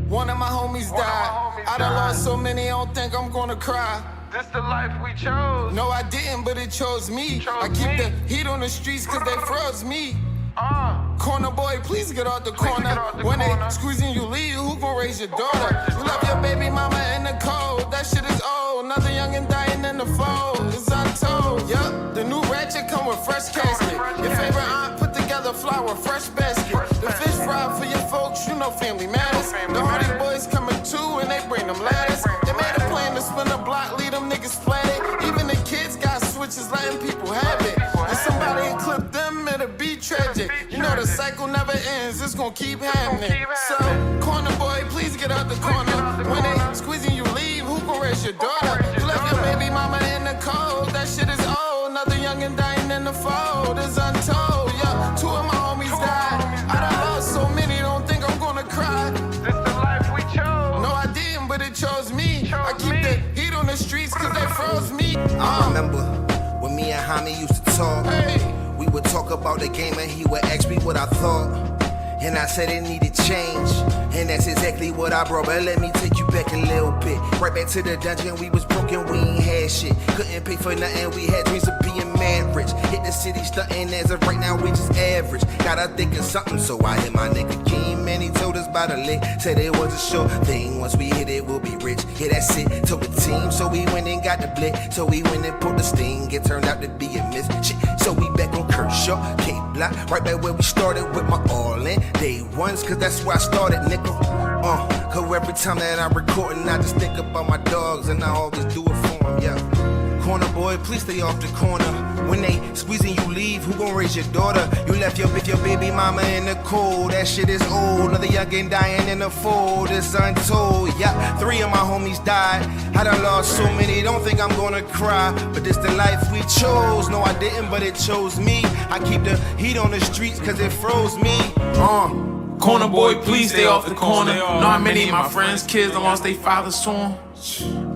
One of my homies died. I done lost so many, I don't think I'm gonna cry. This the life we chose. No, I didn't, but it chose me. I keep the heat on the streets cause they froze me. Corner boy, please get out the corner. When they squeezing you leave, who gon' raise your daughter? You left your baby mama in the cold. That shit is old. Another youngin' dying in the fold. It's untold. Yup, the new ratchet come with fresh casket. Your favorite aunt put together flour, fresh basket. The fish fry for your folks, you know family matters. The Hardy boys coming too and they bring them ladders. They made a plan to spin the block, leave them niggas splatted. Even the kids got switches, letting people have it. And somebody clip them, it'll be tragic. You know the cycle never ends, it's gonna keep happening. So, corner boy, please get out the corner. When they squeezing you leave, who gon' raise your daughter? You left your baby mama in the cold, that shit is old. Another youngin' dying in the fold, it's untold. Yeah, two of my homies died. I done lost so many, don't think I'm gonna cry. This the life we chose. No, I didn't, but it chose me. I keep the heat on the streets cause they froze me. I remember when me and Homie used to talk. Hey. We would talk about the game and he would ask me what I thought. And I said it needed change. And that's exactly what I brought. But let me take you back a little bit. Right back to the dungeon, we was broken, we ain't had shit. Couldn't pay for nothing, we had dreams of being mad rich. Hit the city stuntin', as of right now we just average. Gotta think of something, so I hit my nigga King. Man, he told us about a lick, said it was a sure thing. Once we hit it, we'll be rich. Yeah, that's it, told the team. So we went and got the blick, so we went and pulled the sting. It turned out to be a miss. Shit, so we back on Kershaw, K-Block, right back where we started with my all in. Day ones, cause that's where I started, nigga. Cause every time that I'm recording, I just think about my dogs and I always do it for them, yeah. Corner boy, please stay off the corner. When they squeezing you leave, who gon' raise your daughter? You left your baby mama in the cold, that shit is old. Another youngin' dying in the fold, it's untold, yeah. 3 of my homies died, I done lost so many, don't think I'm gonna cry. But this the life we chose, no I didn't, but it chose me. I keep the heat on the streets cause it froze me, Corner boy, please stay off the corner. Not many of my friends' kids done lost their fathers to 'em.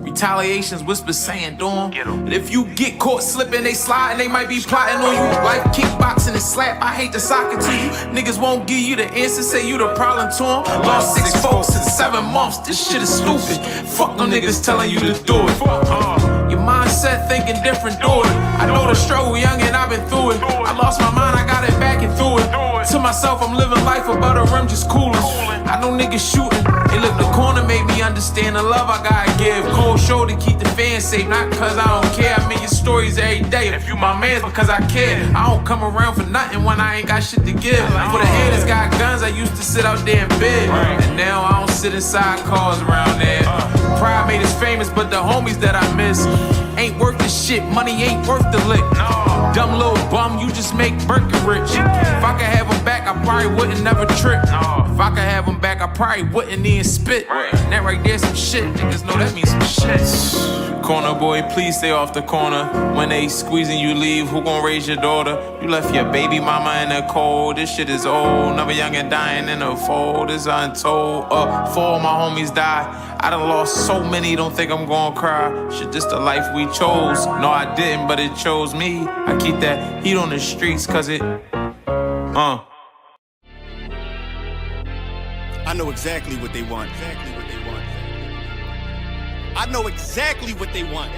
Retaliations, whispers saying do 'em. And if you get caught slipping, they slide and they might be plotting on you. Like kickboxing and slap, I hate to sock it to you. Niggas won't give you the answer, say you the problem to 'em. Lost 6 folks in 7 months, this shit is stupid. Fuck them niggas telling you to do it. Your mindset thinking different, do it. I know the struggle, young, and I've been through it. I lost my mind, I got it back and through it. To myself, I'm living life above the rim, just coolin'. I know niggas shooting. Hey, look, the corner made me understand the love I gotta give. Cold shoulder, keep the fans safe, not cause I don't care. I mean your stories every day. And if you my mans, because I care. I don't come around for nothing when I ain't got shit to give. For the haters got guns, I used to sit out there in bed. And now I don't sit inside cars around there. Pride made us famous, but the homies that I miss ain't worth the shit. Money ain't worth the lick. Dumb little bum, you just make Birkin rich. If I could have him back, I probably wouldn't never trip. If I could have him back, I probably wouldn't even spit. And that right there some shit, niggas know that means some shit. Corner boy, please stay off the corner. When they squeezing you leave, who gon' raise your daughter? You left your baby mama in the cold, this shit is old. Never young and dying in the fold, it's untold. 4 of my homies died, I done lost so many, don't think I'm gon' cry. Shit, this the life we chose. No, I didn't, but it chose me. I keep that heat on the streets, cause it, I know exactly what they want. I know exactly what they want.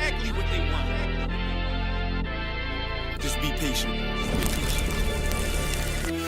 Just be patient.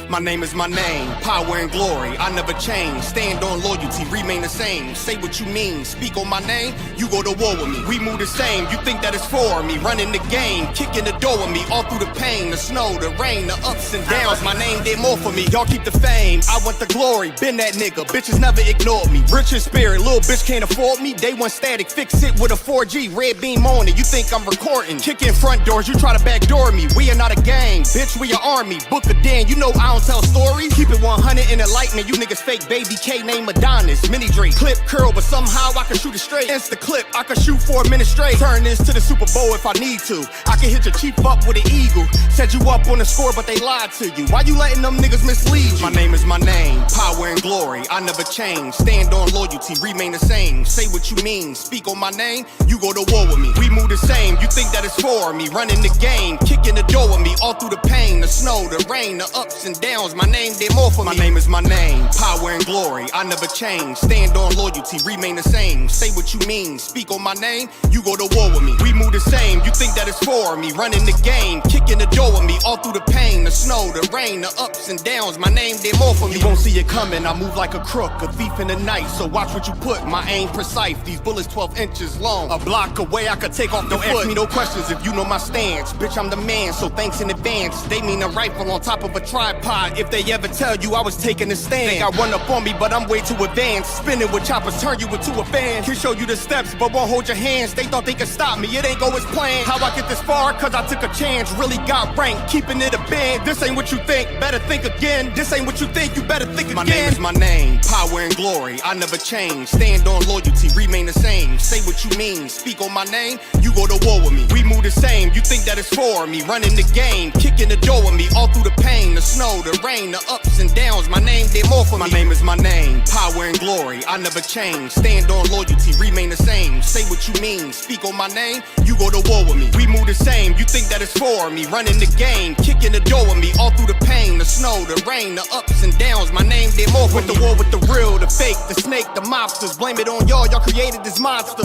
My name is my name, power and glory, I never change. Stand on loyalty, remain the same. Say what you mean, speak on my name, you go to war with me. We move the same, you think that it's for me. Running the game, kicking the door with me. All through the pain, the snow, the rain, the ups and downs. My name did more for me, y'all keep the fame. I want the glory, been that nigga, bitches never ignored me. Rich in spirit, little bitch can't afford me. Day one static, fix it with a 4G, red beam on it. You think I'm recording, kicking front doors, you try to backdoor me. We are not a gang, bitch, we an army. Book a den, you know I don't tell stories. Keep it 100 in the lightning, you niggas fake baby K name Adonis. Mini Drake, clip curl, but somehow I can shoot it straight. Insta clip, I can shoot for a minute straight. Turn this to the Super Bowl if I need to. I can hit your chief up with an eagle. Set you up on the score, but they lied to you. Why you letting them niggas mislead you? My name is my name, power and glory, I never change. Stand on loyalty, remain the same. Say what you mean, speak on my name, you go to war with me. We move the same, you think that it's for me. Running the game, kicking the door with me. All through the pain, the snow, the rain, the ups and downs, my name did more for me. My name is my name, power and glory, I never change. Stand on loyalty, remain the same. Say what you mean, speak on my name, you go to war with me. We move the same, you think that it's for me. Running the game, kicking the door with me. All through the pain, the snow, the rain, the ups and downs, my name did more for me. You won't see it coming, I move like a crook, a thief in the night. So watch what you put, my aim precise. These bullets 12 inches long, a block away I could take off the foot. Don't ask me no questions if you know my stance. Bitch, I'm the man, so thanks in advance. They mean a rifle on top of a tripod. If they ever tell you I was taking a stand, think I run up on me, but I'm way too advanced. Spinning with choppers, turn you into a fan. Can show you the steps, but won't hold your hands. They thought they could stop me, it ain't go as planned. How I get this far? Cause I took a chance. Really got ranked, keeping it a band. This ain't what you think, better think again. This ain't what you think, you better think again. My name is my name, power and glory, I never change. Stand on loyalty, remain the same. Say what you mean, speak on my name, you go to war with me. We move the same, you think that it's for me. Running the game, kicking the door with me. All through the pain, the snow, the rain, the ups and downs, my name did more for me. My name is my name, power and glory, I never change. Stand on loyalty, remain the same. Say what you mean, speak on my name, you go to war with me. We move the same, you think that it's for me. Running the game, kicking the door with me. All through the pain, the snow, the rain, the ups and downs, my name did more for me. Went to war with the real, the fake, the snake, the mobsters. Blame it on y'all created this monster.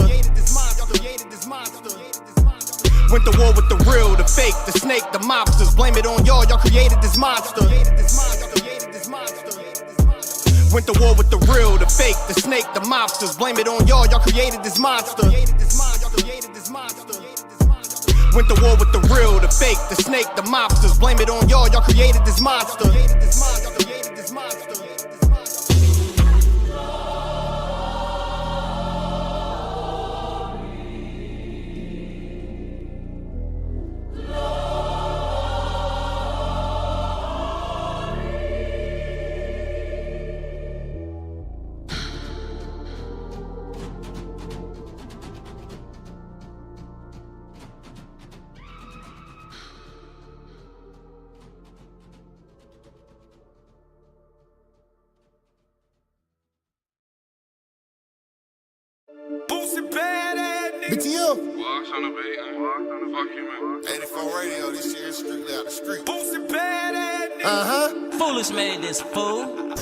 Went to war with the real, the fake, the snake, the mobsters. Blame it on y'all created this monster. Went to war with the real, the fake, the snake, the mobsters. Blame it on y'all created this monster. Went to war with the real, the fake, the snake, the mobsters. Blame it on y'all created this monster. BTO. Walks on the beat, man. Fuck you, man. 84 radio, this shit is strictly out the street. Boosted bad ass. Foolish made this fool.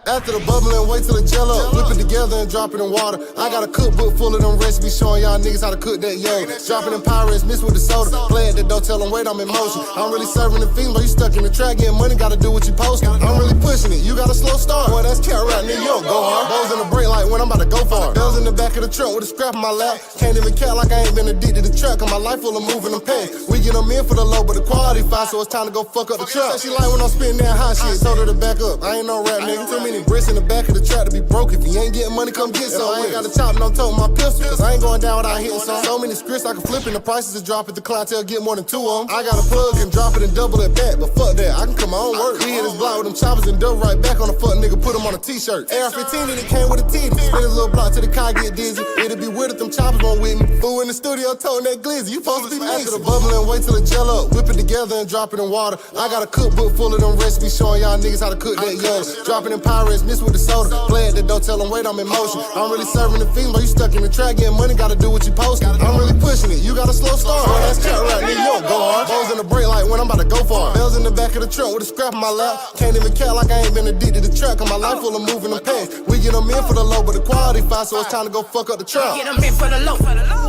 After the bubbling, wait till the gel up. Whip it together and drop it in water. I got a cookbook full of them recipes showing y'all niggas how to cook that yo. Dropping in Pirates, mixed with the soda. Play at the door, tell them wait, I'm in motion. I'm really serving the fiends, but you stuck in the track, getting money, gotta do what you posting. I'm really pushing it, you got a slow start. Boy, that's cat rap, nigga, you don't go hard. Bows in the brake like when I'm about to go far. Bells in the back of the trunk with a scrap in my lap. Can't even count like I ain't been addicted to truck, cause my life full of moving them pants. We get them in for the low, but the quality fine, so it's time to go fuck up the truck. She like when I'm spitting that hot shit, told her to back up. I ain't no rap, nigga. Too many bricks in the back of the trap to be broke. If you ain't getting money, come get some. I ain't got a chop, and I'm toting my pistol, cause I ain't going down without hitting some. So many scripts I can flip and the prices to drop if the clientele get more than 2 of them. I got a plug and drop it and double it back, but fuck that, I can come my own work. We hit this block with them choppers and double right back on the fuck nigga, put them on a t-shirt. AR-15 and it came with a titty. Spin this little block till the car get dizzy. It'll be weird if them choppers won't with me. Fool in the studio toting that glizzy, you supposed to be mixing. After the bubbling, wait till the gel up. Whip it together and drop it in water. I got a cookbook full of them recipes showing y'all niggas how to cook that yo. Dropping in Pirates, mixed with the soda. Play at the door, tell them wait, I'm in motion. I'm really serving the fiends, but you stuck in the track, getting money, gotta do what you posting. I'm really pushing it, you got a slow start. Boy, that's cat rap, nigga, you don't go hard. Bows in the brake like when I'm about to go far. Bells in the back of the trunk with a scrap in my lap. Can't even count like I ain't been addicted to truck, cause my life full of moving them pants. We get them in for the low, but the quality fine, so it's time to go fuck up the truck. Get them in for the low.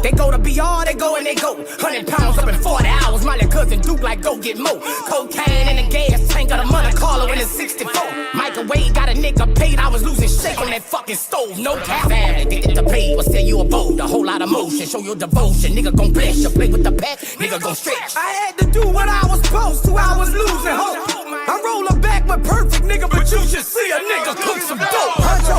They go to BR, they go and they go. 100 pounds up in 40 hours. My little cousin Duke like go get more. Cocaine in the gas tank of the Monte Carlo in the 64. Microwave got a nigga paid. I was losing shake on that fucking stove. No cap. Family did the pay. Will sell you a boat. A whole lot of motion. Show your devotion. Nigga gon' bless you. Play with the pack. Nigga gon' stretch. I had to do what I was supposed to. I was losing hope. I roll her back with perfect nigga, but you should see a nigga cook some dope. Huncho,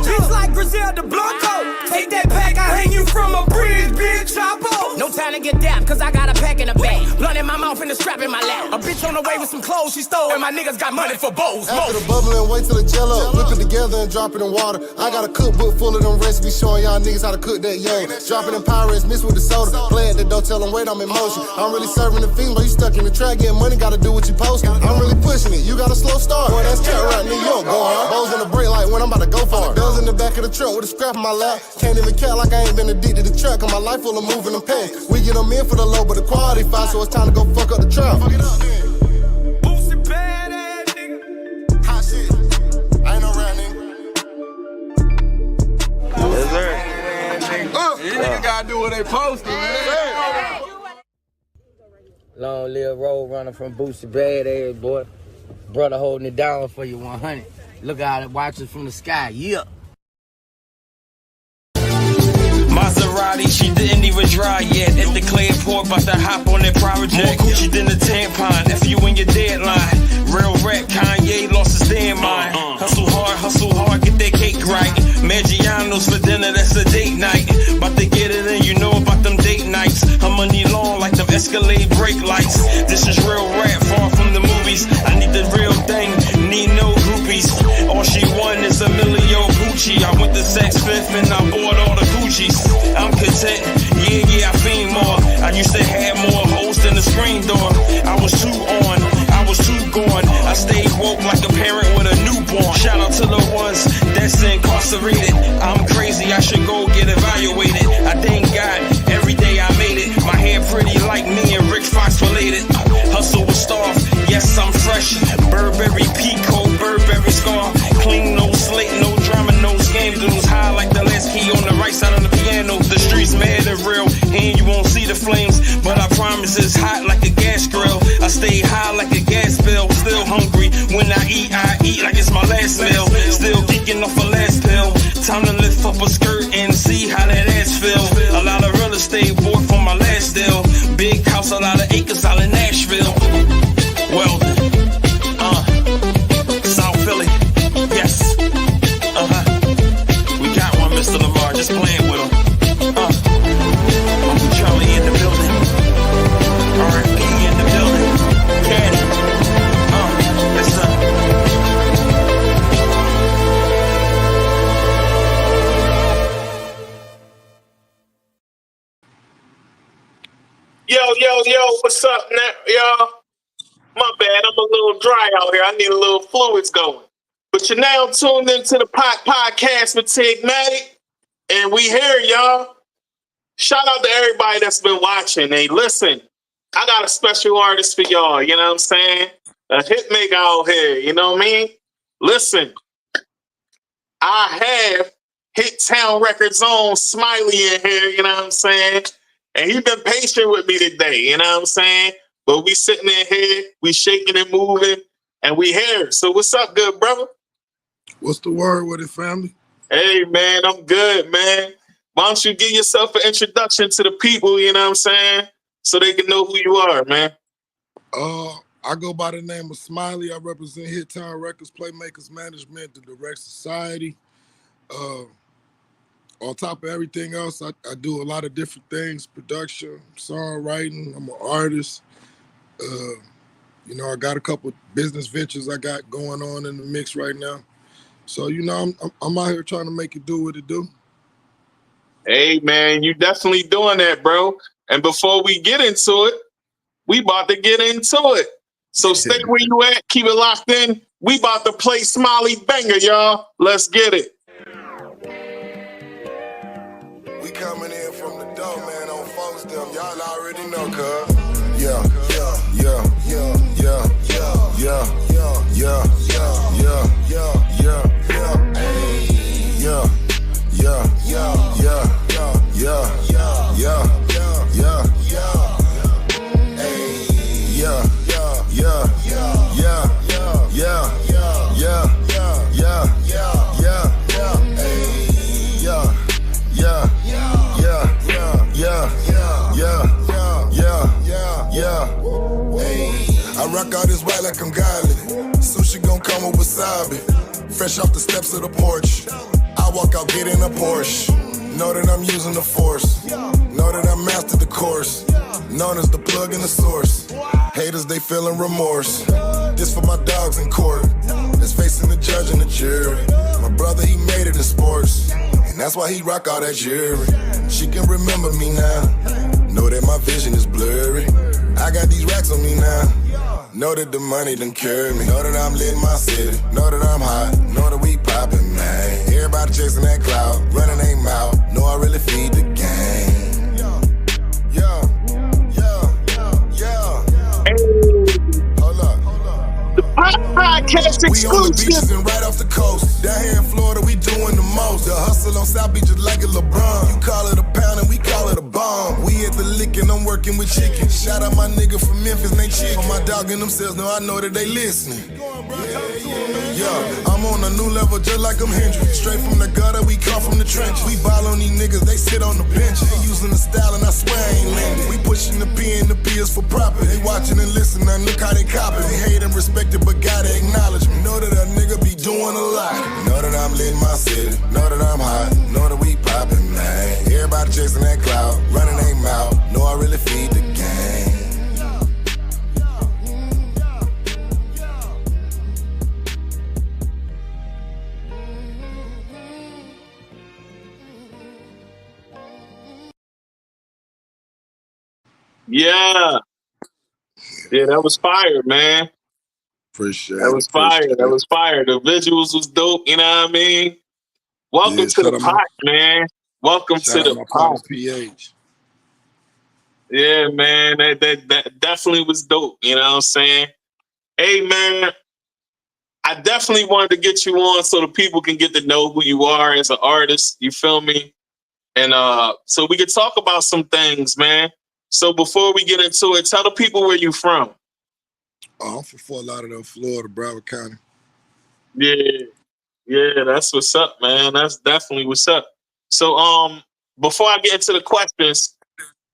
bitch like Griselda Blanco. Take that pack, I hang you from a bridge, bitch, Chapo. No time to get down, cause I got a pack in the bag. Blunt in my mouth and a strap in my lap. A bitch on the way with some clothes she stole, and my niggas got money for bows. After the bubbling, wait till the gel up. Whip it together and drop it in water. I got a cookbook full of them recipes showing y'all niggas how to cook that yo. Dropping in Pirates, mixed with the soda. Play at the door, tell them wait, I'm in motion. I'm really serving the fiends, but you stuck in the track, getting money, gotta do what you posting. I'm really pushing it, you got a slow start. Boy, that's cat rap, nigga, you don't go hard. Bows in the brake like when I'm about to go far. Bells in the back of the trunk with a scrap in my lap. Can't even count like I ain't been addicted to truck, cause my life full of moving them pants. We get them in for the low, but the quality fine, so it's time to go fuck up the trap. Boosted bad they posted, man. Long live road runner from Boosie, badass boy. Brother holding it down for you 100. Look out it, watch it from the sky. Yeah. Maserati, she didn't even dry yet. At the clay port, about to hop on that private jet. More Gucci than a tampon, if you in your deadline. Real rap, Kanye lost his damn mind. Hustle hard, get that cake right. Maggiano's for dinner, that's a date night. About to get it in, you know about them date nights. Her money long like them Escalade brake lights. This is real rap, far from the movies. I need the real thing, need no groupies. All she won is a millio Gucci. I went to Saks Fifth and I bought all the Gucci's. I'm content, yeah, I fiend more. I used to have more hoes than the screen door. I was too on, I was too gone. I stayed woke like a parent with a newborn. Shout out to the ones that's incarcerated. I'm crazy, I should go get evaluated. I thank God, every day I made it. My hair pretty like me and Rick Fox related. Hustle with starve, yes I'm fresh. Burberry Pico, Burberry scar. Clean, no slate, no drama, no scandals. High like the last key on the right side of the piano. The streets mad and real, and you won't see the flames. But I promise it's hot like a gas grill. I stay high like a gas bill. Still hungry, when I eat like it's my last meal. Still geeking off a last pill. Time to lift up a skirt and see how that ass feel. A lot of real estate bought for my last deal. Big house, a lot of acres out in Nashville. Well, South Philly, yes. We got one, Mr. Lamar, just playing with him. Uncle Charlie in the building. R.I.P. in the building. Caddy. Yes, sir. Yo, what's up now, y'all? My bad, I'm a little dry out here. I need a little fluids going. But you're now tuned into the podcast with Tigmatic, and we here, y'all. Shout out to everybody that's been watching. Hey, listen, I got a special artist for y'all, you know what I'm saying? A hit maker out here, you know what I mean? Listen, I have Hittown Records on Smiley in here, you know what I'm saying? And he's been patient with me today, you know what I'm saying? But we sitting in here, we shaking and moving, and we here. So what's up, good brother? What's the word with it, family? Hey, man, I'm good, man. Why don't you give yourself an introduction to the people, you know what I'm saying? So they can know who you are, man. I go by the name of Smiley. I represent Hittown Records, Playmakers Management, the Direct Society. On top of everything else, I do a lot of different things, production, songwriting. I'm an artist. You know, I got a couple business ventures I got going on in the mix right now. So, you know, I'm out here trying to make it do what it do. Hey, man, you definitely doing that, bro. And before we get into it, we about to get into it. So stay where you at, keep it locked in. We about to play Smiley banger, y'all. Let's get it. We coming in from the door, man, on folks them. Y'all already know, cuz. Yeah. I rock out this white like I'm godly. Sushi gon' come with wasabi. Fresh off the steps of the porch. I walk out, get in a Porsche. Know that I'm using the force. Know that I mastered the course. Known as the plug and the source. Haters, they feeling remorse. This for my dogs in court. That's facing the judge and the jury. My brother, he made it in sports. And that's why he rock all that jewelry. She can remember me now. Know that my vision is blurry. I got these racks on me now. Know that the money done carry me. Know that I'm lit in my city. Know that I'm hot. Know that we poppin', man. Everybody chasing that cloud. Running their mouth. Know I really feed the game. Hold up. The Podcast We on the exclusive. beaches and right off the coast. Down here in Florida, we doing the most. The hustle on South Beach is like a LeBron. You call it a pound and we call it a bomb. We at the lick and I'm working with chicken. Shout out my nigga from Memphis, they chicken. My dog and themselves know I know that they listening. Yeah, I'm on a new level just like I'm Hendrix. Straight from the gutter, we come from the trenches. We ball on these niggas, they sit on the bench. They using the style and I swear I ain't lending. We pushing the P and the P is for profit. They watching and listening, now look how they copy. They hate and respect it, but gotta acknowledge me. Know that a nigga be doing a lot. Know that I'm lit in my city. Know that I'm hot. Know that we poppin', man. Everybody chasing that cloud, running their mouth. Know I really feed the game. Yeah. Yeah, that was fire, man. Appreciate That was fire. That was fire. The visuals was dope, you know what I mean? Welcome Yeah, to the shout out pot, man. Welcome to Shout out the my pot. partner PH. Yeah, man. That definitely was dope, you know what I'm saying? Hey, man, I definitely wanted to get you on so the people can get to know who you are as an artist. You feel me? And so we could talk about some things, man. So before we get into it, tell the people where you from. Oh, I'm from Fort Lauderdale, Florida, Broward County. Yeah, that's what's up, man. That's definitely what's up. So before I get into the questions,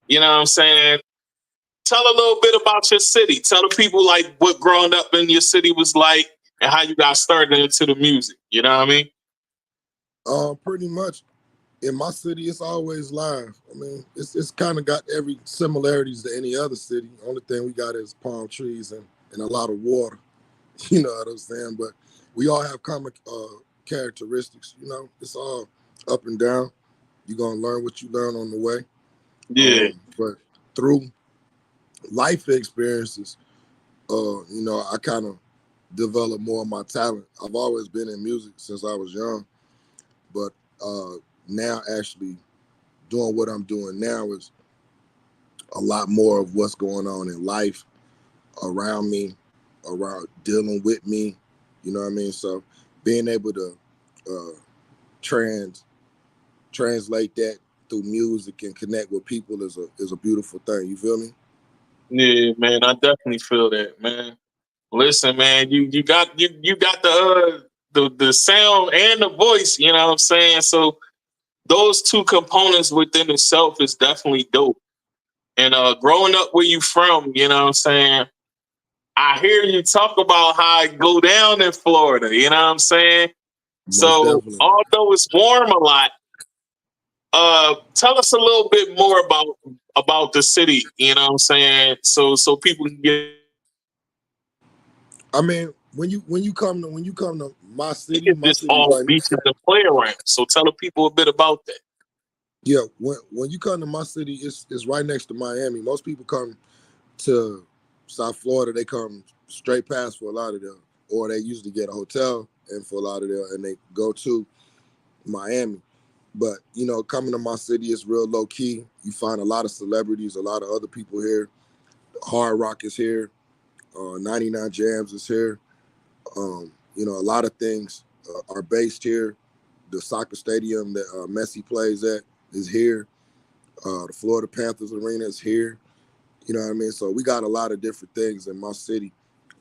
you know what I'm saying? Tell a little bit about your city. Tell the people like what growing up in your city was like and how you got started into the music. You know what I mean? Pretty much in my city, it's always live. I mean, it's kind of got every similarities to any other city. Only thing we got is palm trees and a lot of water. You know what I'm saying? But we all have common characteristics. You know, it's all up and down. You're gonna learn what you learn on the way. Yeah. But through life experiences, you know, I kind of developed more of my talent. I've always been in music since I was young, but now actually doing what I'm doing now is a lot more of what's going on in life around me, around dealing with me, you know what I mean? So being able to translate that through music and connect with people is a beautiful thing. You feel me? Yeah, man, I definitely feel that, man. Listen, man, you got the sound and the voice, you know what I'm saying? So those two components within itself is definitely dope. And growing up where you from, you know what I'm saying? I hear you talk about how I go down in Florida, you know what I'm saying? Most So definitely. although it's warm a lot, tell us a little bit more about the city, you know what I'm saying? So people can get. I mean, when you come to my city It's just all right. beaches and play around. So tell the people a bit about that. Yeah, when you come to my city, it's right next to Miami. Most people come to South Florida, they come straight past Fort Lauderdale, or they usually get a hotel in Fort Lauderdale and they go to Miami. But you know, coming to my city is real low key. You find a lot of celebrities, a lot of other people here. Hard Rock is here. 99 Jams is here. You know, a lot of things are based here. The soccer stadium that Messi plays at is here. The Florida Panthers arena is here. You know what I mean? So we got a lot of different things in my city.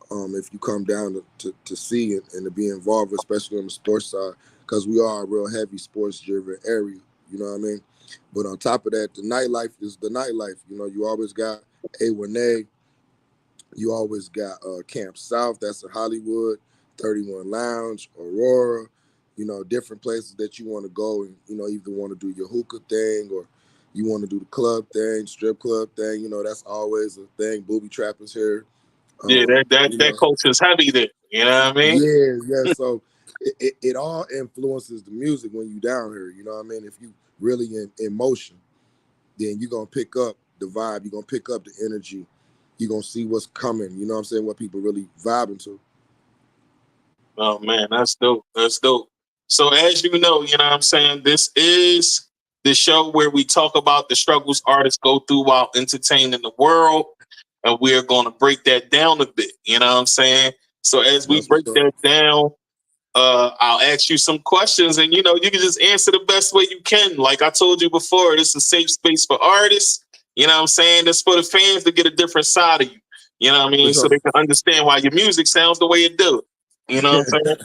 If you come down to see it and to be involved, especially on the sports side, because we are a real heavy sports-driven area. You know what I mean? But on top of that, the nightlife is the nightlife. You know, you always got A1A. You always got Camp South, that's in Hollywood, 31 Lounge, Aurora, you know, different places that you want to go and, you know, either want to do your hookah thing or you want to do the club thing, strip club thing, you know, that's always a thing. Booby trappers here. Yeah, that culture's heavy there. You know what I mean? Yeah. So it all influences the music when you down here, you know what I mean? If you really in motion, then you're going to pick up the vibe, you're going to pick up the energy. You're going to see what's coming. You know what I'm saying? What people really vibing to. Oh, man, that's dope. That's dope. So as you know what I'm saying? This is the show where we talk about the struggles artists go through while entertaining the world. And we're going to break that down a bit. You know what I'm saying? So as we break that down, I'll ask you some questions, and you can just answer the best way you can. Like I told you before, this is a safe space for artists. You know what I'm saying? It's for the fans to get a different side of you. You know what I mean? So they can understand why your music sounds the way it do. You know what I'm saying?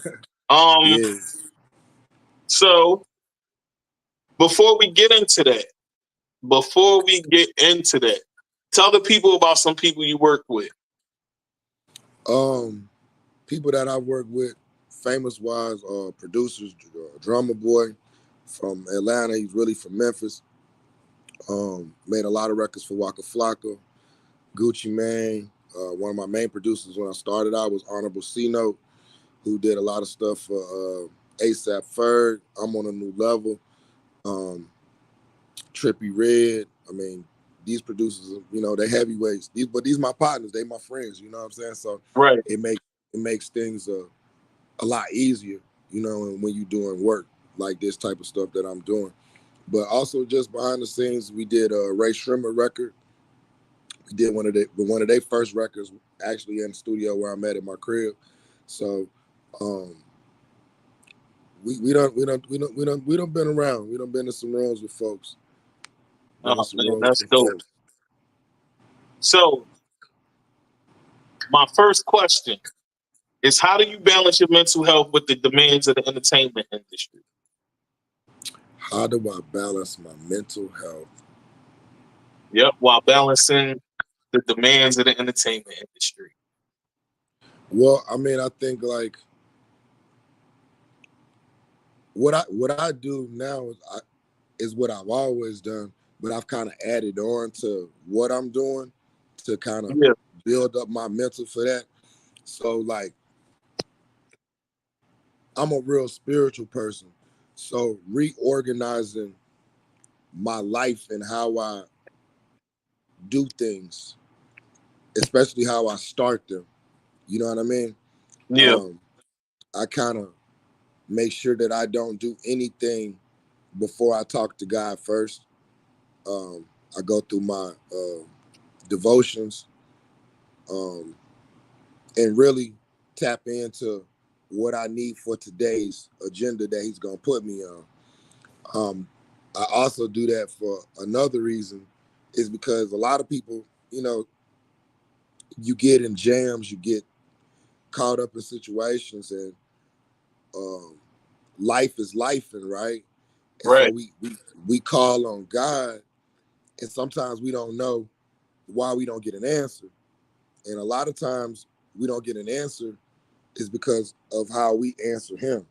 Yeah. So before we get into that, tell the people about some people you work with. People that I work with, famous wise, producers, Drummer Boy from Atlanta. He's really from Memphis. Made a lot of records for Waka Flocka, Gucci Mane. One of my main producers when I started out was Honorable C Note, who did a lot of stuff for ASAP Ferg. I'm on a new level. Trippy Red. I mean, these producers, they heavyweights. These my partners. They my friends. You know what I'm saying? So right, it makes things a lot easier. When you're doing work like this type of stuff that I'm doing. But also just behind the scenes, we did a Ray Shrimmer record. We did one of their first records actually in the studio where I'm at my crib. So we done been around. We done been in some rooms with folks. Oh man, that's dope. So my first question is, how do you balance your mental health with the demands of the entertainment industry? How do I balance my mental health? Yep, while balancing the demands of the entertainment industry. Well, I mean, I think like what I do now is what I've always done, but I've kind of added on to what I'm doing to kind of build up my mental for that. So like, I'm a real spiritual person. So reorganizing my life and how I do things, especially how I start them, you know what I mean? Yeah. I kind of make sure that I don't do anything before I talk to God first. I go through my devotions and really tap into what I need for today's agenda that he's gonna put me on. I also do that for another reason, is because a lot of people, you get in jams, you get caught up in situations, and life is life, and right? And right. So we call on God, and sometimes we don't know why we don't get an answer. And a lot of times we don't get an answer is because of how we answer him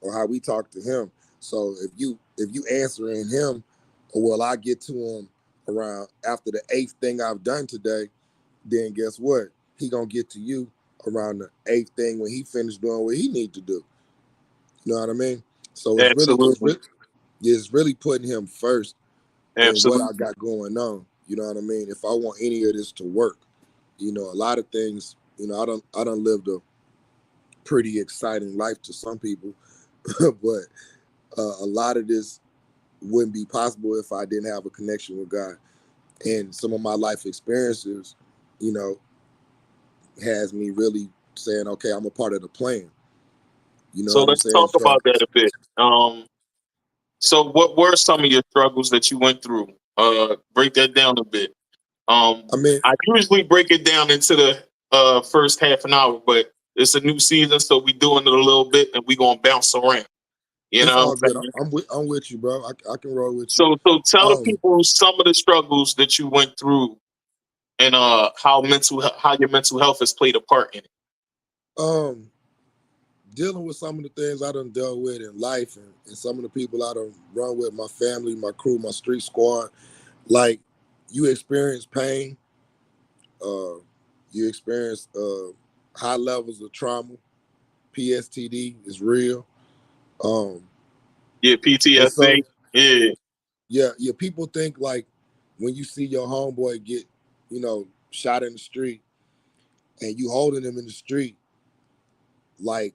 or how we talk to him. So if you answer in him, or well, I get to him around after the 8th thing I've done today, then guess what? He gonna get to you around the 8th thing when he finished doing what he need to do. You know what I mean? So it's really putting him first in what I got going on. You know what I mean? If I want any of this to work, a lot of things, I done lived a pretty exciting life to some people, but a lot of this wouldn't be possible if I didn't have a connection with God. And some of my life experiences, has me really saying, okay, I'm a part of the plan. So let's talk about that a bit. So what were some of your struggles that you went through? Break that down a bit. I usually break it down into the first half an hour, but it's a new season, so we doing it a little bit, and we gonna bounce around. It's all good. I'm with you, bro. I can roll with you. So tell the people some of the struggles that you went through, and how your mental health has played a part in it. Dealing with some of the things I done dealt with in life, and some of the people I done run with, my family, my crew, my street squad. Like, you experience pain, you experience high levels of trauma. PSTD is real. PTSD. Yeah. People think like when you see your homeboy get, shot in the street, and you holding him in the street, like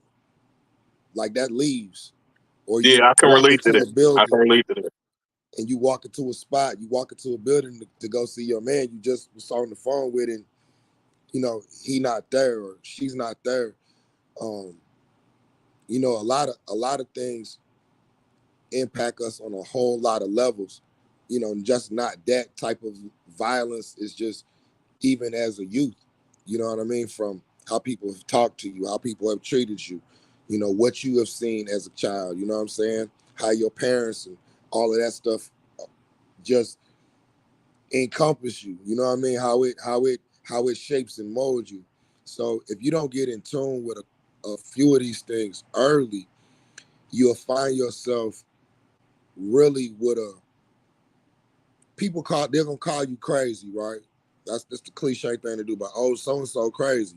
that leaves. Or I can relate to that. I can relate to that. And you walk into a spot, you walk into a building to go see your man you just was on the phone with, and he not there or she's not there, You know, a lot of things impact us on a whole lot of levels. You know, just not that type of violence is just even as a youth. You know what I mean? From how people have talked to you, how people have treated you, you know, what you have seen as a child, you know what I'm saying? How your parents and all of that stuff just encompass you. You know what I mean? How it shapes and molds you. So if you don't get in tune with a few of these things early, you'll find yourself really with they're gonna call you crazy, right? That's the cliche thing to do, but oh, so and so crazy.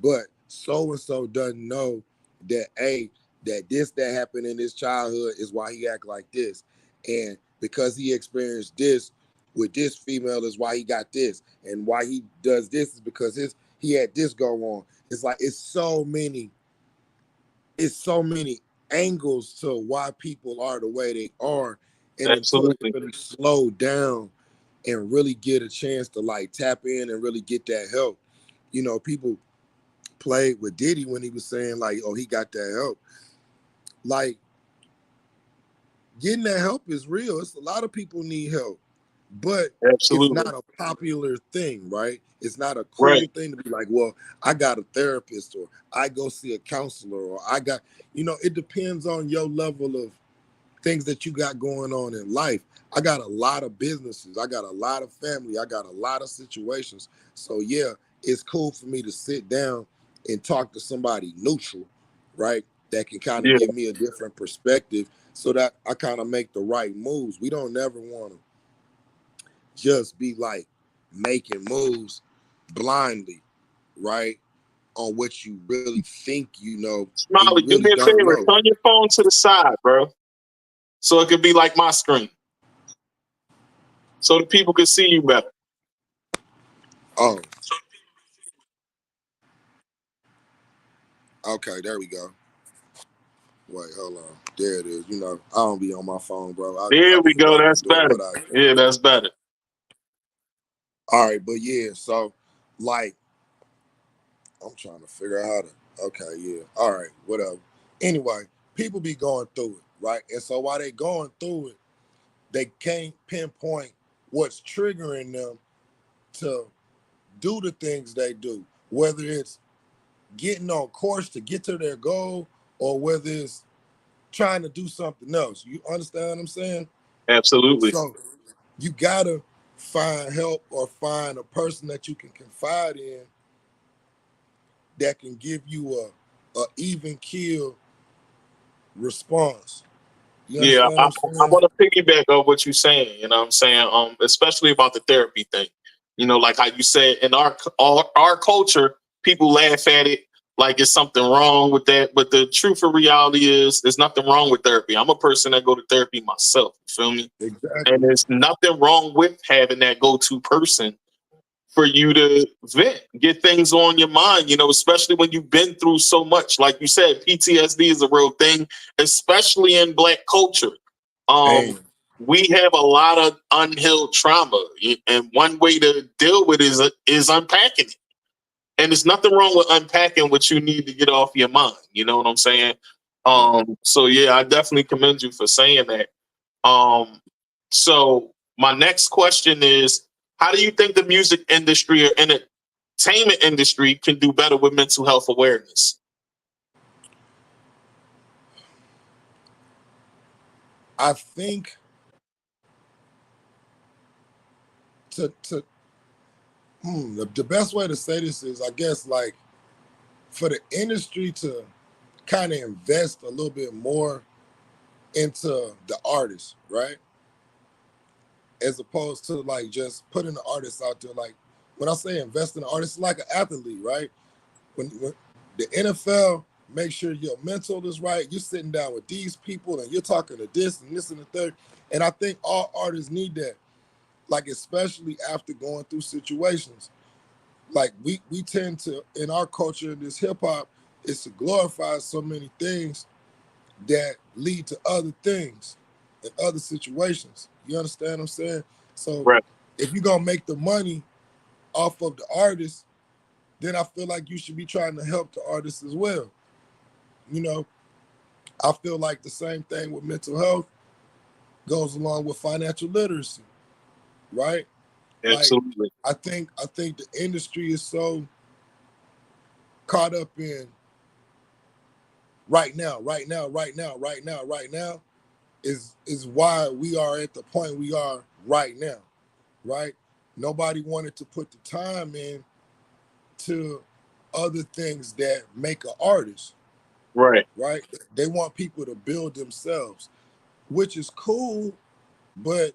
But so and so doesn't know that that happened in his childhood is why he act like this. And because he experienced this with this female is why he got this. And why he does this is because he had this go on. It's like it's so many angles to why people are the way they are. And until they really slow down and really get a chance to like tap in and really get that help. You know, people played with Diddy when he was saying like, oh, he got that help. Like, getting that help is real. It's a lot of people need help, but it's not a popular thing, right? It's not a cool thing to be like, well, I got a therapist or I go see a counselor or I got, you know, it depends on your level of things that you got going on in life. I got a lot of businesses. I got a lot of family. I got a lot of situations. So yeah, it's cool for me to sit down and talk to somebody neutral, right? That can kind of give me a different perspective so that I kind of make the right moves. We don't never want to just be like making moves blindly, right? On what you really think you know. Smiley, do me a favor. Turn your phone to the side, bro. So it could be like my screen. So the people can see you better. Oh. Okay, there we go. Wait, hold on. There it is. You know, I don't be on my phone, bro. There we go. That's better. Yeah, that's better. All right, but yeah, so like I'm trying to figure out how to. Okay, yeah. All right, whatever. Anyway, people be going through it, right? And so while they going through it, they can't pinpoint what's triggering them to do the things they do, whether it's getting on course to get to their goal or whether it's trying to do something else. You understand what I'm saying? Absolutely. So you gotta find help or find a person that you can confide in that can give you a even keel response. Yeah, I want to piggyback on what you're saying. You know what I'm saying? Especially about the therapy thing. You know, like how you said in our culture, people laugh at it like it's something wrong with that. But the truth of reality is there's nothing wrong with therapy. I'm a person that go to therapy myself. You feel me? Exactly. And there's nothing wrong with having that go-to person for you to vent, get things on your mind, you know, especially when you've been through so much. Like you said, PTSD is a real thing, especially in Black culture. We have a lot of unhealed trauma, and one way to deal with it is unpacking it. And there's nothing wrong with unpacking what you need to get off your mind. You know what I'm saying? So yeah, I definitely commend you for saying that. So my next question is, how do you think the music industry or entertainment industry can do better with mental health awareness? I think the best way to say this is, I guess, like for the industry to kind of invest a little bit more into the artist, right? As opposed to like just putting the artists out there. Like when I say invest in the artist, it's like an athlete, right? When the NFL make sure your mental is right, you're sitting down with these people and you're talking to this and this and the third. And I think all artists need that. Like especially after going through situations. Like we tend to, in our culture, in this hip hop, is to glorify so many things that lead to other things and other situations. You understand what I'm saying? So if you're gonna make the money off of the artist, then I feel like you should be trying to help the artist as well. you know, I feel like the same thing with mental health goes along with financial literacy, right? Absolutely. Like, I think the industry is so caught up in right now is why we are at the point we are right now, right? Nobody wanted to put the time in to other things that make an artist. Right. Right? They want people to build themselves, which is cool, but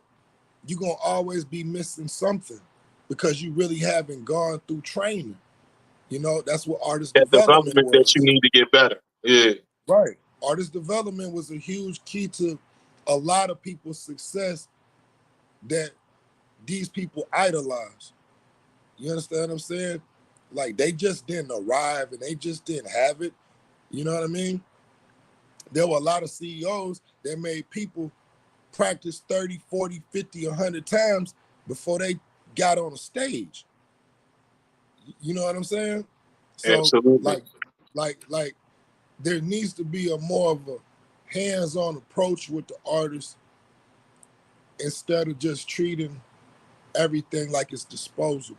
you're gonna always be missing something because you really haven't gone through training. You know, that's what artist That development development that was. you need to get better. Yeah. Right. Artist development was a huge key to a lot of people's success that these people idolize. You understand what I'm saying? Like, they just didn't arrive and they just didn't have it. You know what I mean? There were a lot of CEOs that made people practice 30, 40, 50, 100 times before they got on a stage. You know what I'm saying? So Absolutely. like there needs to be a more of a hands-on approach with the artist instead of just treating everything like it's disposable.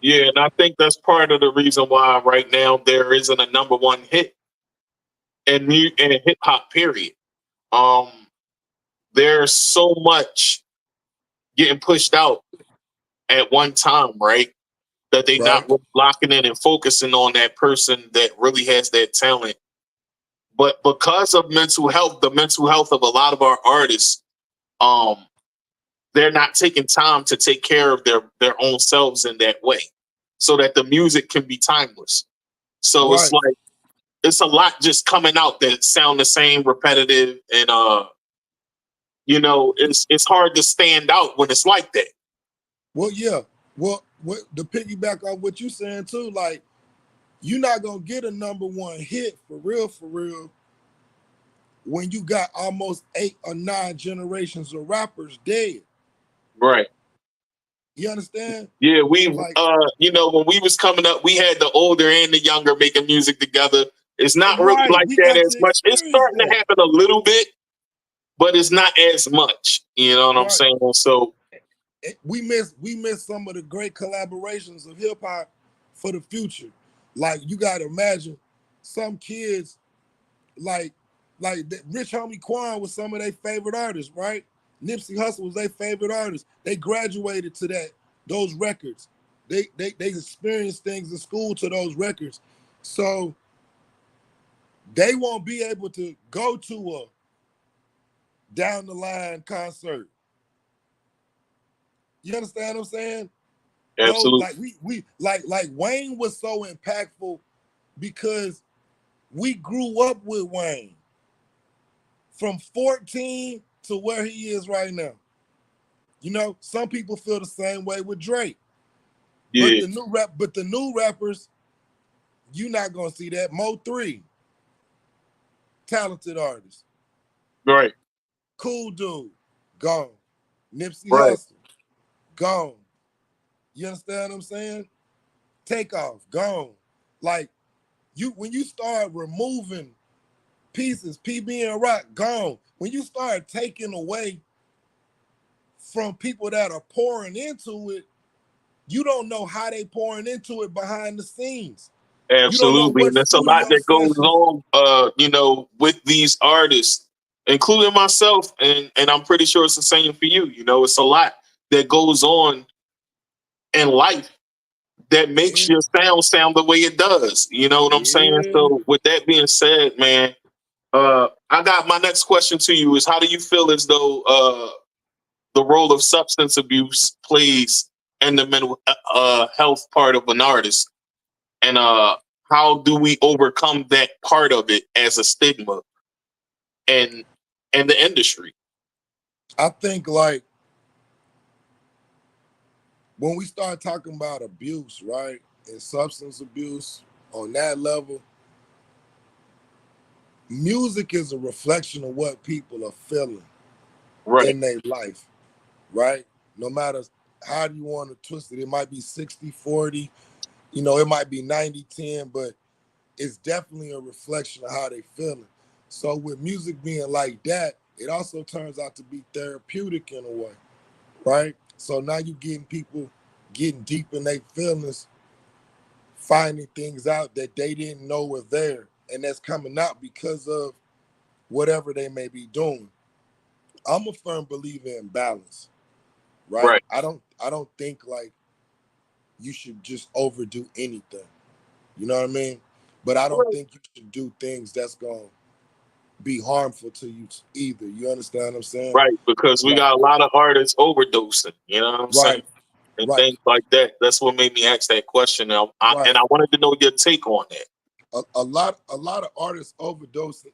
Yeah, and I think that's part of the reason why right now there isn't a number one hit in hip hop. Period. There's so much getting pushed out at one time, right? That they not really locking in and focusing on that person that really has that talent. But because of mental health, the mental health of a lot of our artists, they're not taking time to take care of their own selves in that way, so that the music can be timeless. So it's like it's a lot just coming out that sound the same, repetitive, and you know, it's hard to stand out when it's like that. Well, yeah. Well, the piggyback on what you saying too, like, you're not gonna get a number one hit for real, when you got almost 8 or 9 generations of rappers dead. Right. You understand? Yeah, you know, when we was coming up, we had the older and the younger making music together. It's not really like that as much. It's starting to happen a little bit, but it's not as much. You know what I'm saying? So we miss some of the great collaborations of hip hop for the future. Like, you gotta imagine some kids like Rich Homie Quan was some of their favorite artists, right? Nipsey Hussle was their favorite artist. They graduated to those records. They experienced things in school to those records. So they won't be able to go to a down the line concert. You understand what I'm saying? Absolutely. Like Wayne was so impactful because we grew up with Wayne from 14 to where he is right now. You know, some people feel the same way with Drake. Yeah. But the new rappers, you're not gonna see that. Mo3, talented artist. Right. Cool dude, gone. Nipsey Right. Hussle, gone. You understand what I'm saying? Takeoff, gone. Like, when you start removing pieces, PB and Rock, gone. When you start taking away from people that are pouring into it, you don't know how they pouring into it behind the scenes. Absolutely. And there's a lot that goes on, you know, with these artists, including myself, and I'm pretty sure it's the same for you. You know, it's a lot that goes on in life that makes your sound the way it does. You know what I'm saying? So with that being said, man, I got my next question to you is, how do you feel as though the role of substance abuse plays in the mental health part of an artist? And how do we overcome that part of it as a stigma in the industry? I think, like, when we start talking about abuse, right, and substance abuse on that level, music is a reflection of what people are feeling in their life, right? No matter how you want to twist it, it might be 60-40, you know, it might be 90-10, but it's definitely a reflection of how they feeling. So with music being like that, it also turns out to be therapeutic in a way, right? So now you getting people getting deep in their feelings, finding things out that they didn't know were there, and that's coming out because of whatever they may be doing. I'm a firm believer in balance, right? Right. I don't think like you should just overdo anything. You know what I mean? But I don't think you should do things that's gonna be harmful to you either. You understand what I'm saying? Right, because we got a lot of artists overdosing, you know what I'm saying? Right, And right, things like that. That's what made me ask that question. And right. I wanted to know your take on that. A lot of artists overdosing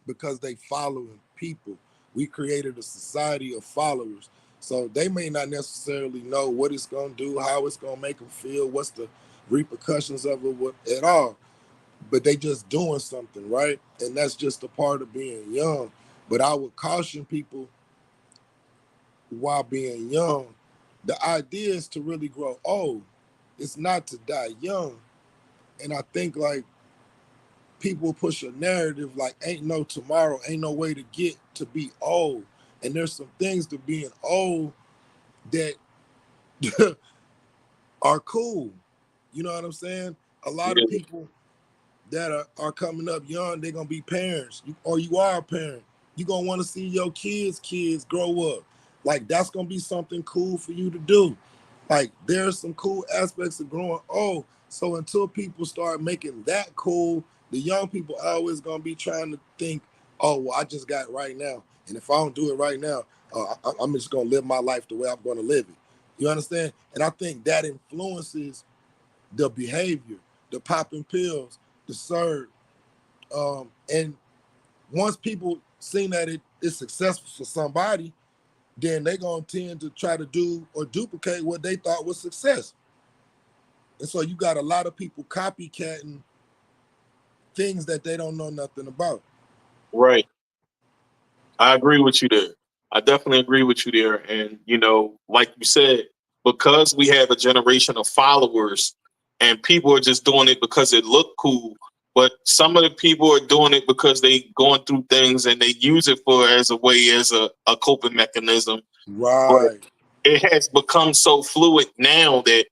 because they following people. We created a society of followers. So they may not necessarily know what it's gonna do, how it's gonna make them feel, what's the repercussions of it at all. But they just doing something, right? And that's just a part of being young. But I would caution people while being young, the idea is to really grow old. It's not to die young. And I think like people push a narrative like ain't no tomorrow, ain't no way to get to be old. And there's some things to being old that are cool. You know what I'm saying? A lot of Yeah. people that are coming up young, they're gonna be parents, or you are a parent. You're gonna want to see your kids grow up. Like that's gonna be something cool for you to do. Like there's some cool aspects of growing old. So until people start making that cool, the young people are always gonna be trying to think, oh, well, I just got it right now. And if I don't do it right now, I'm just gonna live my life the way I'm gonna live it. You understand? And I think that influences the behavior, the popping pills, the serve. And once people see that it is successful for somebody, then they're going to tend to try to do or duplicate what they thought was success. And so you got a lot of people copycatting things that they don't know nothing about. Right. I agree with you there. I definitely agree with you there. And, you know, like you said, because we have a generation of followers and people are just doing it because it looked cool. But some of the people are doing it because they going through things and they use it for as a way as a coping mechanism. But Right. it has become so fluid now that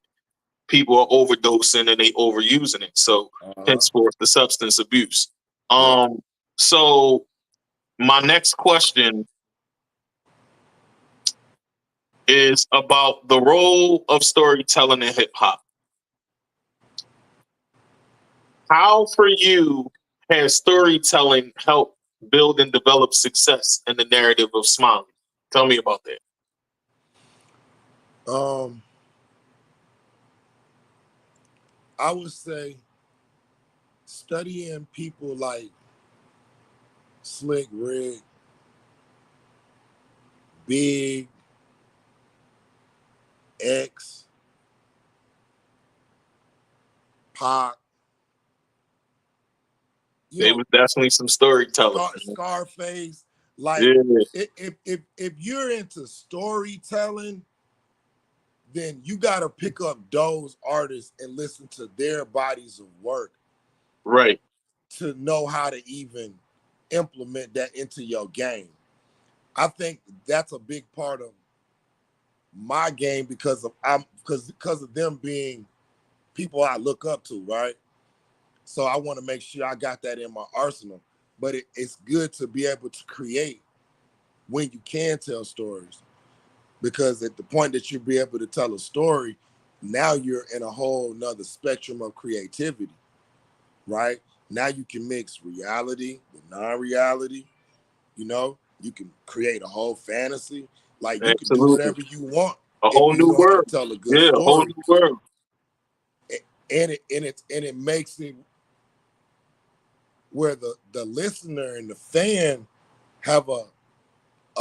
people are overdosing and they overusing it. So henceforth the substance abuse. So my next question is about the role of storytelling in hip hop. How for you has storytelling helped build and develop success in the narrative of Smiley? Tell me about that. I would say studying people like Slick Rick, Big, X, Pac. There was definitely some storytelling. Scarface. Like yeah. if you're into storytelling, then you got to pick up those artists and listen to their bodies of work. Right. To know how to even implement that into your game. I think that's a big part of my game because of them being people I look up to, right? So I want to make sure I got that in my arsenal. But it's good to be able to create when you can tell stories. Because at the point that you be able to tell a story, now you're in a whole nother spectrum of creativity, right? Now you can mix reality with non-reality. You know, you can create a whole fantasy. Like you can do whatever you want A if whole you new know how world. to tell a good Yeah, story. a whole new world. And it makes it where the listener and the fan have a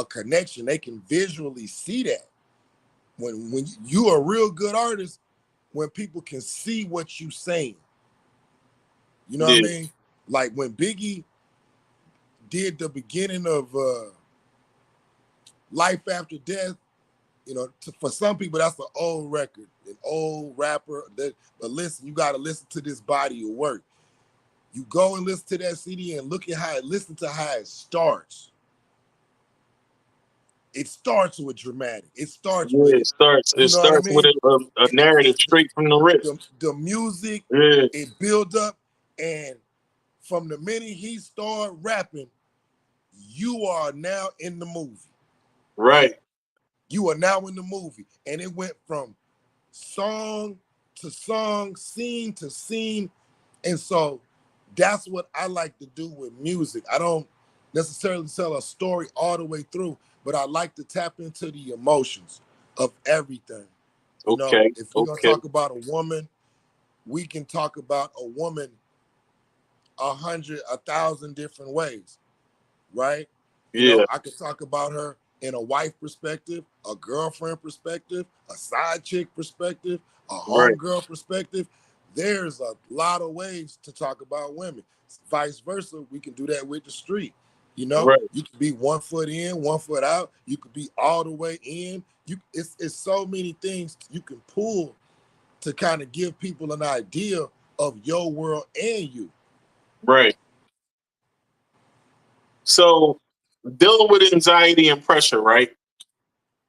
connection. They can visually see that. When you are a real good artist, when people can see what you saying. You know what I mean? Like when Biggie did the beginning of Life After Death, you know, for some people that's an old record, an old rapper. But listen, you got to listen to this body of work. You go and listen to that CD and look at how it starts. It starts with dramatic. It starts with Yeah, it. it You know what I starts with mean? a narrative straight from the rip. The music, yeah. It build up, and from the minute he started rapping, you are now in the movie. Right. You are now in the movie. And it went from song to song, scene to scene. And so that's what I like to do with music. I don't necessarily tell a story all the way through, but I like to tap into the emotions of everything. You know, if we're gonna talk about a woman, we can talk about a woman 100, 1,000 different ways, right? You know, I could talk about her in a wife perspective, a girlfriend perspective, a side chick perspective, a homegirl perspective. There's a lot of ways to talk about women. Vice versa, we can do that with the street. You know, you could be 1 foot in, 1 foot out. You could be all the way in. It's so many things you can pull to kind of give people an idea of your world and you. Right. So, dealing with anxiety and pressure, right?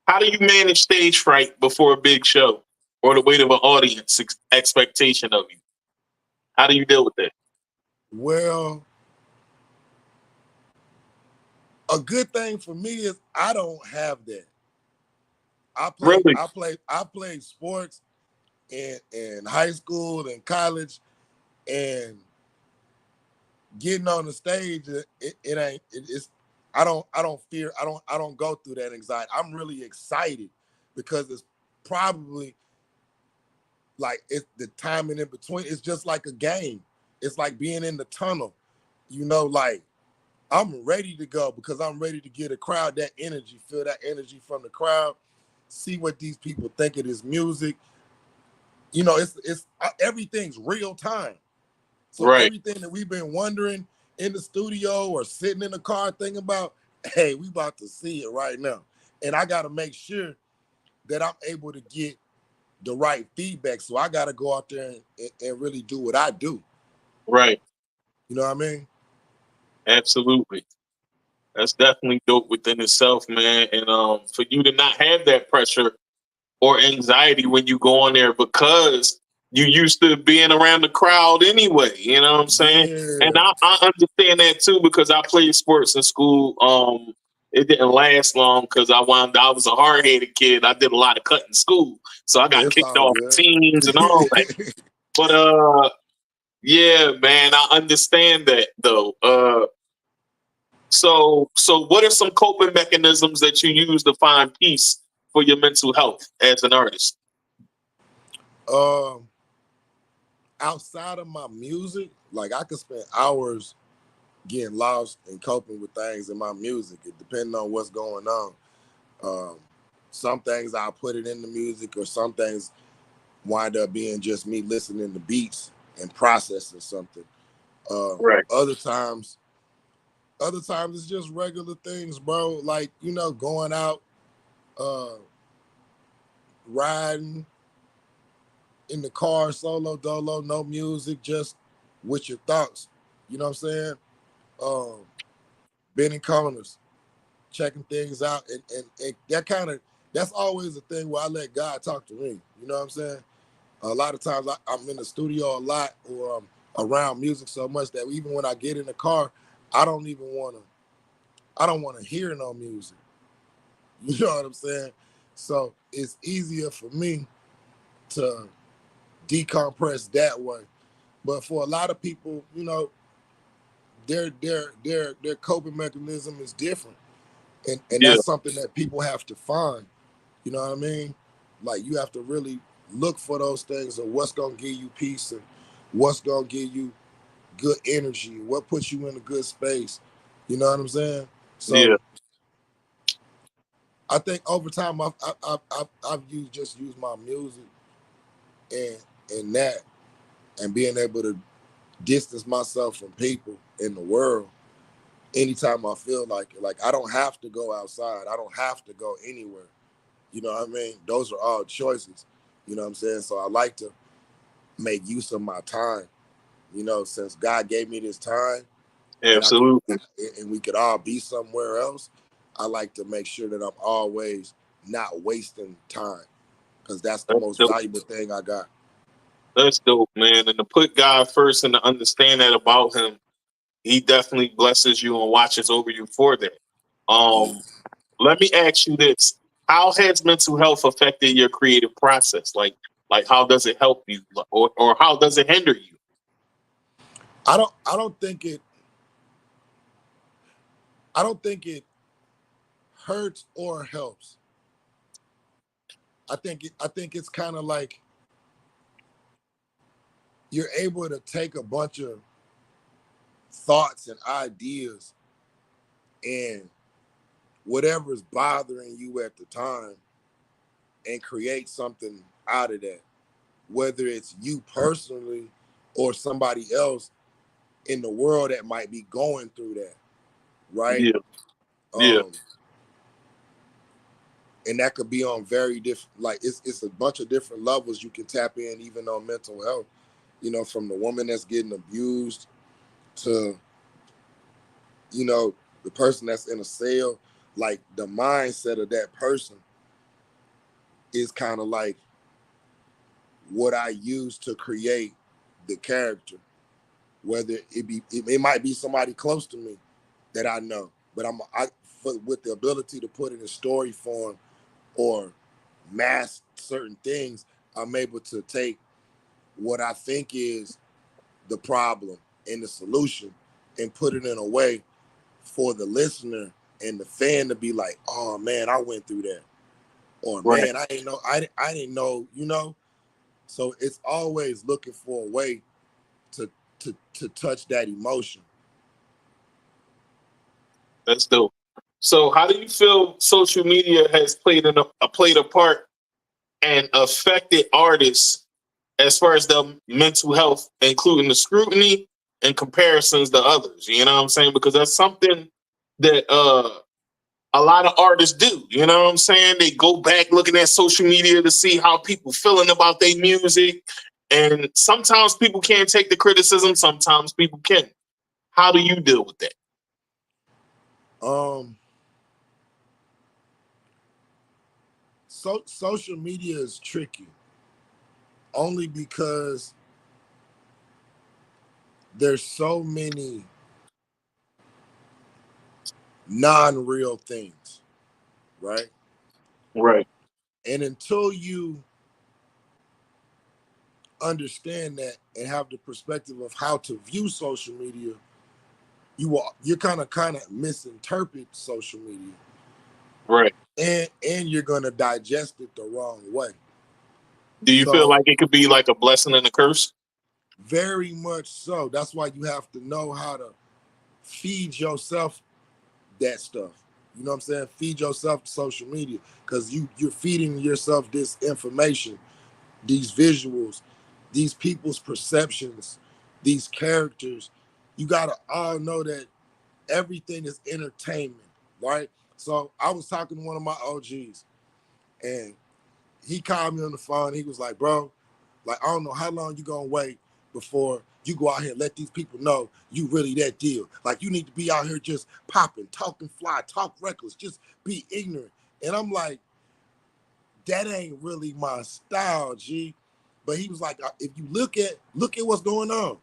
How do you manage stage fright before a big show or the weight of an audience expectation of you? How do you deal with that? Well, a good thing for me is I don't have that. I played sports in high school and college, and getting on the stage, I don't go through that anxiety. I'm really excited because it's probably like it's the timing in between. It's just like a game. It's like being in the tunnel, you know, like I'm ready to go because I'm ready to get a crowd that energy, feel that energy from the crowd, see what these people think of this music. You know, it's everything's real time. So everything that we've been wondering in the studio or sitting in the car thinking about, hey, we about to see it right now. And I got to make sure that I'm able to get the right feedback. So I got to go out there and really do what I do. Right. You know what I mean? Absolutely. That's definitely dope within itself, man. And for you to not have that pressure or anxiety when you go on there because you used to being around the crowd anyway, you know what I'm saying? Yeah. And I understand that too because I played sports in school. It didn't last long because I was a hard-headed kid. I did a lot of cutting school. So I got kicked off teams and all that. But yeah, man, I understand that though. So what are some coping mechanisms that you use to find peace for your mental health as an artist? Outside of my music, like I could spend hours getting lost and coping with things in my music. It depends on what's going on. Some things I'll put it in the music, or some things wind up being just me listening to beats and processing something. Other times it's just regular things, bro. Like, you know, going out, riding in the car, solo dolo, no music, just with your thoughts. You know what I'm saying? Bending corners, checking things out, and that's always the thing where I let God talk to me. You know what I'm saying? A lot of times I'm in the studio a lot, or I'm around music so much that even when I get in the car, I don't want to hear no music. You know what I'm saying? So it's easier for me to decompress that way. But for a lot of people, you know, their coping mechanism is different. And that's something that people have to find. You know what I mean? Like, you have to really look for those things of what's gonna give you peace and what's gonna give you good energy, what puts you in a good space. You know what I'm saying? So I think over time I've used my music and that, and being able to distance myself from people in the world anytime I feel like it. Like, I don't have to go outside. I don't have to go anywhere. You know what I mean? Those are all choices. You know what I'm saying? So I like to make use of my time You know, since God gave me this time, Absolutely. and we could all be somewhere else, I like to make sure that I'm always not wasting time, because that's the most valuable thing I got. That's dope, man. And to put God first and to understand that about him, he definitely blesses you and watches over you for that. Let me ask you this. How has mental health affected your creative process? Like how does it help you, or how does it hinder you? I don't think it hurts or helps. I think it's kind of like you're able to take a bunch of thoughts and ideas and whatever's bothering you at the time and create something out of that, whether it's you personally or somebody else in the world that might be going through that, right? Yeah. And that could be on very different, like it's a bunch of different levels you can tap in, even on mental health, you know, from the woman that's getting abused to, you know, the person that's in a cell. Like the mindset of that person is kind of like what I use to create the character, whether it might be somebody close to me that I know, but with the ability to put it in story form or mask certain things, I'm able to take what I think is the problem and the solution and put it in a way for the listener and the fan to be like, oh man, I went through that. Or man, I didn't know, you know? So it's always looking for a way to touch that emotion. That's dope. So how do you feel social media has played a part and affected artists as far as their mental health, including the scrutiny and comparisons to others? You know what I'm saying? Because that's something that a lot of artists do. You know what I'm saying? They go back looking at social media to see how people feeling about their music. And sometimes people can't take the criticism. Sometimes people can. How do you deal with that? So social media is tricky only because there's so many non-real things, right? Right. And until you understand that and have the perspective of how to view social media, you're kind of misinterpret social media. Right. And you're gonna digest it the wrong way. Do you feel like it could be like a blessing and a curse? Very much so. That's why you have to know how to feed yourself that stuff. You know what I'm saying? Feed yourself to social media, because you're feeding yourself this information, these visuals, these people's perceptions, these characters. You gotta all know that everything is entertainment, right? So I was talking to one of my OGs, and he called me on the phone. He was like, bro, like, I don't know how long you gonna wait before you go out here and let these people know you really that deal. Like, you need to be out here just popping, talking fly, talk reckless, just be ignorant. And I'm like, that ain't really my style, G. But he was like, if you look at what's going on.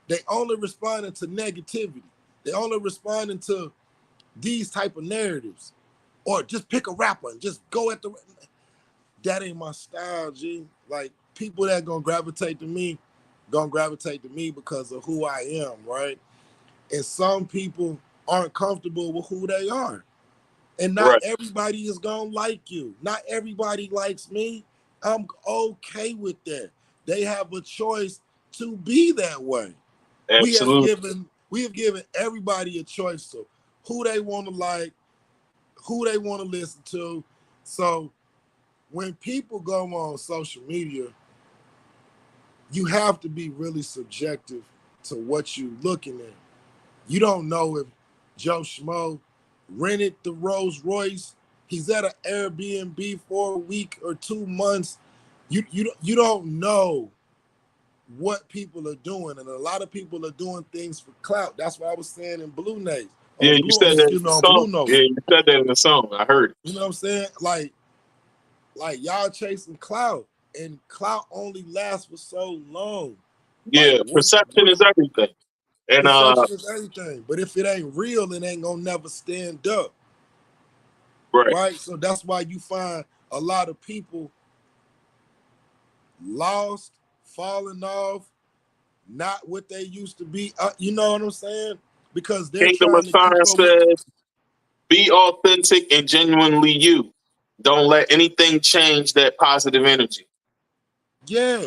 They only responding to negativity. They only responding to these type of narratives. Or just pick a rapper and just go at the... That ain't my style, G. Like, people that gonna gravitate to me because of who I am, right? And some people aren't comfortable with who they are. And not everybody is gonna like you. Not everybody likes me. I'm okay with that. They have a choice to be that way. Absolutely. We have given everybody a choice to who they want to like, who they want to listen to. So when people go on social media, you have to be really subjective to what you're looking at. You don't know if Joe Schmo rented the Rolls Royce. He's at an Airbnb for a week or 2 months. You don't know what people are doing, and a lot of people are doing things for clout. That's what I was saying in Blue Notes. Yeah, you said that in the song. Blue Notes. Yeah, you said that in the song. I heard it. You know what I'm saying? Like y'all chasing clout, and clout only lasts for so long. Yeah, like, perception is everything. And perception is everything. But if it ain't real, it ain't gonna never stand up. Right? So that's why you find a lot of people lost, falling off, not what they used to be. You know what I'm saying? Because they're Kingdom of Science says, be authentic and genuinely you. Don't let anything change that positive energy. Yeah.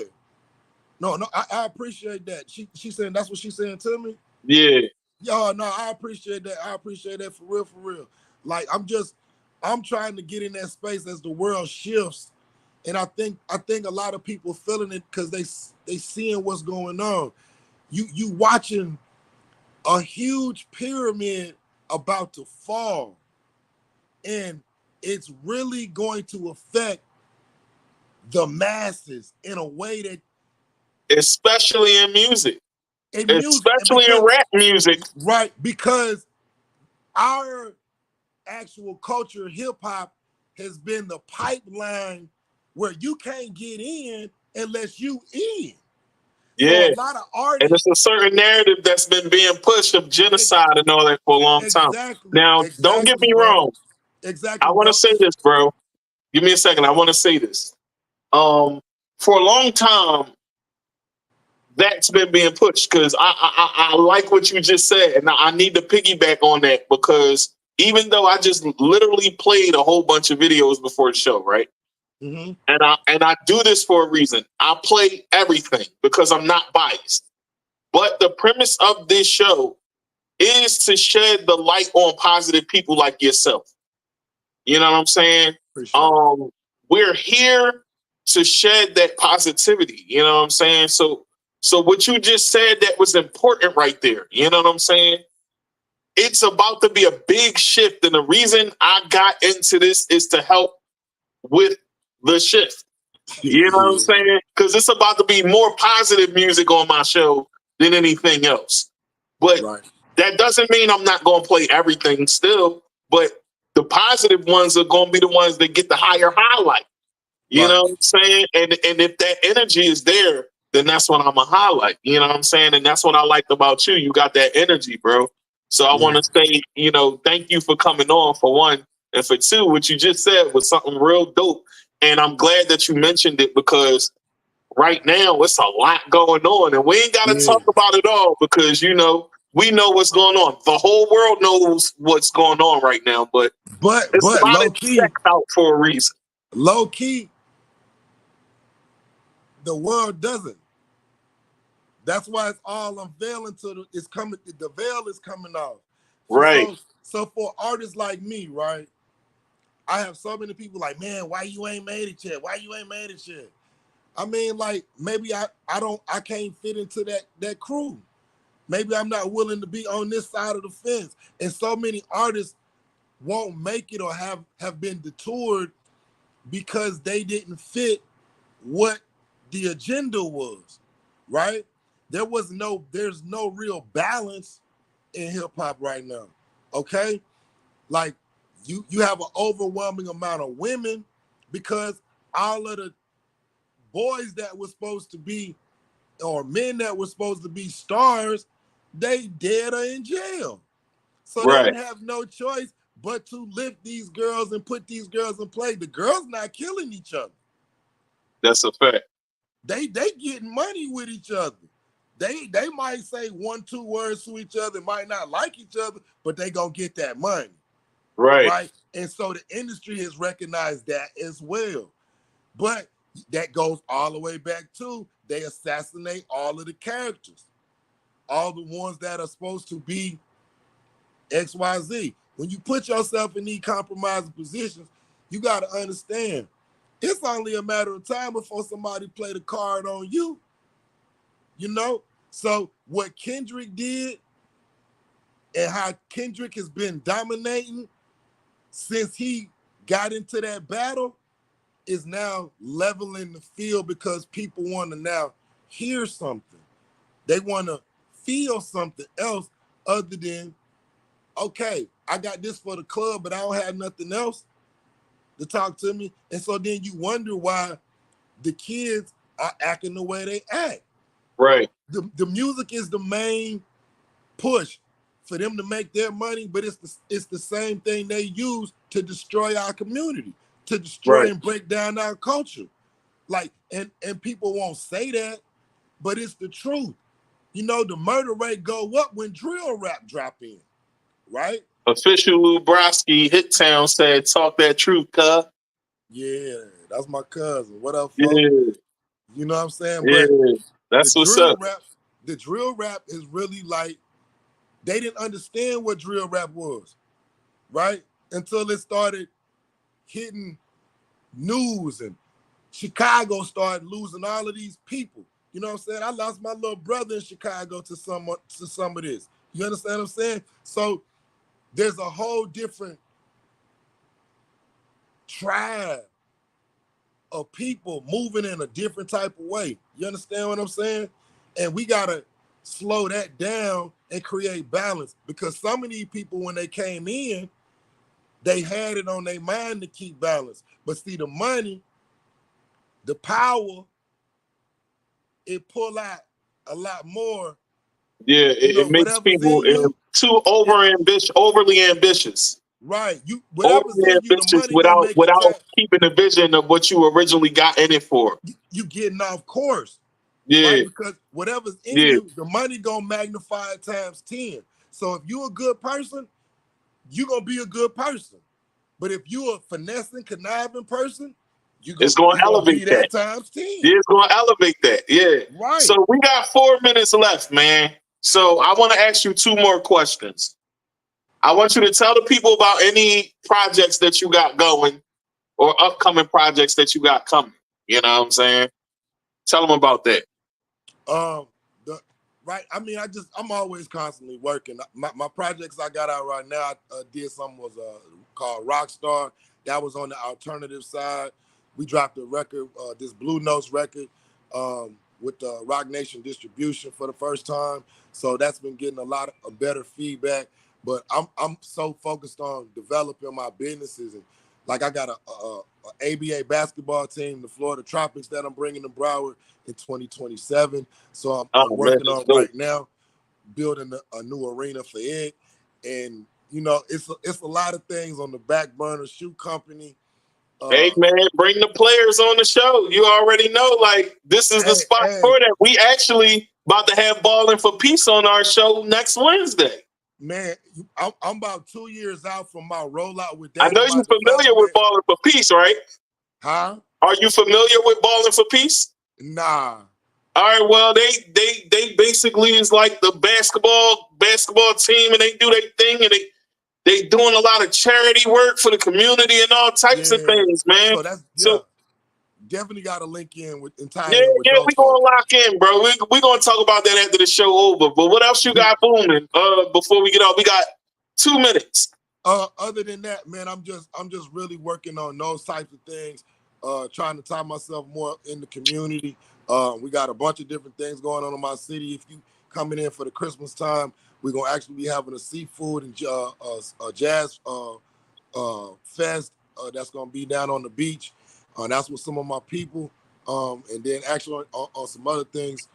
No, I appreciate that. She saying that's what she's saying to me. Yeah. Yo, no, I appreciate that. I appreciate that for real. Like I'm trying to get in that space as the world shifts. And I think a lot of people feeling it because they seeing what's going on. You watching a huge pyramid about to fall, and it's really going to affect the masses in a way that, especially in music, especially in rap music, right? Because our actual culture, hip hop, has been the pipeline where you can't get in unless you in. Yeah, so a lot of artists, and it's a certain narrative that's been being pushed of genocide and all that for a long time. Now, don't get me wrong. Exactly. I want to say this, bro. Give me a second. I want to say this. For a long time, that's been being pushed because I like what you just said, and I need to piggyback on that because even though I just literally played a whole bunch of videos before the show, right? Mm-hmm. And I do this for a reason. I play everything because I'm not biased. But the premise of this show is to shed the light on positive people like yourself. You know what I'm saying? We're here to shed that positivity. You know what I'm saying? So what you just said, that was important right there. You know what I'm saying? It's about to be a big shift. And the reason I got into this is to help with the shift. You know what I'm saying? Because it's about to be more positive music on my show than anything else. But that doesn't mean I'm not going to play everything still. But the positive ones are going to be the ones that get the higher highlight. You know what I'm saying? And if that energy is there, then that's what I'm a highlight. You know what I'm saying? And that's what I liked about you. You got that energy, bro. So I want to say, thank you for coming on, for one. And for two, what you just said was something real dope. And I'm glad that you mentioned it because right now it's a lot going on. And we ain't got to talk about it all because, we know what's going on. The whole world knows what's going on right now. But it's a lot of checks out for a reason. Low key, the world doesn't. That's why it's all unveiling it's coming. The veil is coming off. Right. So for artists like me, right, I have so many people like, man, why you ain't made it yet? Why you ain't made it yet? I mean, like, maybe I can't fit into that crew. Maybe I'm not willing to be on this side of the fence. And so many artists won't make it or have been detoured because they didn't fit what the agenda was, right? There's no real balance in hip hop right now. Okay? Like you have an overwhelming amount of women because all of the boys that were supposed to be, or men that were supposed to be stars, they dead or in jail. So they didn't have no choice but to lift these girls and put these girls in play. The girls not killing each other. That's a fact. They getting money with each other. They might say 1-2 words to each other, might not like each other, but they gonna get that money. Right. And so the industry has recognized that as well. But that goes all the way back to they assassinate all of the characters. All the ones that are supposed to be XYZ. When you put yourself in these compromising positions, you got to understand, it's only a matter of time before somebody play the card on you. So what Kendrick did and how Kendrick has been dominating since he got into that battle is now leveling the field because people want to now hear something. They want to feel something else other than, okay, I got this for the club, but I don't have nothing else to talk to me. And so then you wonder why the kids are acting the way they act. Right. The music is the main push for them to make their money, but it's the same thing they use to destroy our community, to destroy and break down our culture. Like, and people won't say that, but it's the truth. You know, the murder rate go up when drill rap drop in, right? Official Lubrowski Hittown said, "Talk that truth, cuz." Yeah, that's my cousin. What up, folks? Yeah. You know what I'm saying? Yeah, But that's the what's drill up. rap, the drill rap is really like, they didn't understand what drill rap was, right? Until it started hitting news and Chicago started losing all of these people. You know what I'm saying? I lost my little brother in Chicago to some of this. You understand what I'm saying? So there's a whole different tribe of people moving in a different type of way. You understand what I'm saying? And we gotta slow that down and create balance, because some of these people, when they came in, they had it on their mind to keep balance. But see, the money, the power, it pull out a lot more. Yeah, it makes people overly ambitious. Right. You Overly whatever's in you, the ambitious money gonna make you without keeping the vision of what you originally got in it for. You getting off course. Yeah. Right? Because whatever's in you, the money gonna magnify it times 10. So if you're a good person, you're gonna be a good person. But if you're a finessing, conniving person, it's gonna elevate that times 10. Yeah, it's gonna elevate that. Yeah. Right. So we got 4 minutes left, man. So I want to ask you 2 more questions. I want you to tell the people about any projects that you got going or upcoming projects that you got coming. You know what I'm saying? Tell them about that. Right. I mean, I'm always constantly working. My projects I got out right now, I did something was called Rockstar. That was on the alternative side. We dropped a record, this Blue Notes record, with the Rock Nation distribution for the first time. So that's been getting a lot of better feedback. But I'm so focused on developing my businesses, and like I got a ABA basketball team, the Florida Tropics, that I'm bringing to Broward in 2027. So I'm working on right now, building a new arena for it, and you know it's a lot of things on the back burner. Shoe company. Hey man, bring the players on the show. You already know, like this is the spot for that. We actually about to have Ballin' for Peace on our show next Wednesday. Man, I'm about 2 years out from my rollout with that. I know you're familiar with Ballin' for Peace, right? Huh? Are you familiar with Ballin' for Peace? Nah. All right, well, they basically is like the basketball team, and they do their thing, and they doing a lot of charity work for the community and all types of things, man. So definitely got to link in with entire. Yeah, we gonna lock in, bro. We gonna talk about that after the show over. But what else you got booming? Before we get off, we got 2 minutes. Other than that, man, I'm just really working on those types of things. Trying to tie myself more in the community. We got a bunch of different things going on in my city. If you coming in for the Christmas time, we're gonna actually be having a seafood and jazz fest that's gonna be down on the beach. That's with some of my people. And then actually on some other things,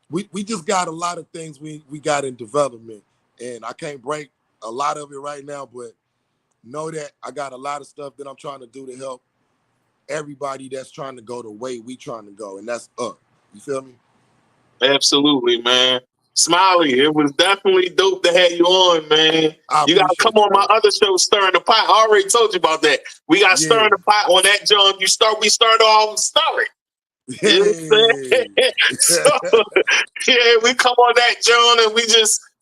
we just got a lot of things we got in development, and I can't break a lot of it right now, but know that I got a lot of stuff that I'm trying to do to help everybody that's trying to go the way we trying to go, and that's up. You feel me? Absolutely, man. Smiley, it was definitely dope to have you on, man. You gotta come on my other show, Stirring the Pot. I already told you about that. We got Stirring the Pot on that, John. We start off stirring. You know what I'm saying? So, yeah, we come on that, John, and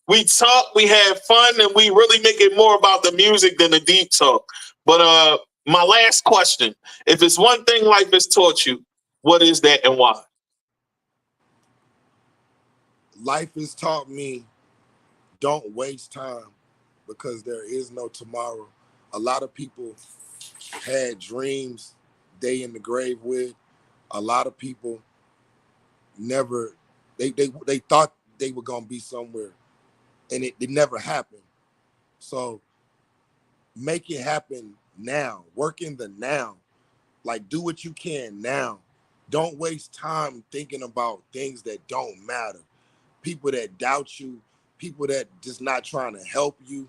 we talk, we have fun, and we really make it more about the music than the deep talk. But my last question: if it's one thing life has taught you, what is that and why? Life has taught me, don't waste time, because there is no tomorrow. A lot of people had dreams they in the grave with. A lot of people never, they thought they were gonna be somewhere, and it never happened. So make it happen now. Work in the now. Like, do what you can now. Don't waste time thinking about things that don't matter. People that doubt you, people that just not trying to help you.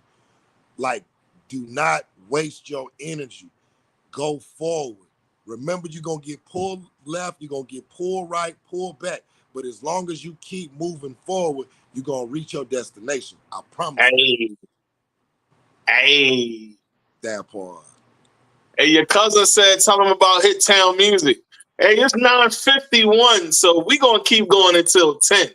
Like, do not waste your energy. Go forward. Remember, you're going to get pulled left, you're going to get pulled right, pulled back. But as long as you keep moving forward, you're going to reach your destination. I promise you. Hey. That part. Hey, your cousin said, tell him about Hittown music. Hey, it's 9:51, so we going to keep going until 10.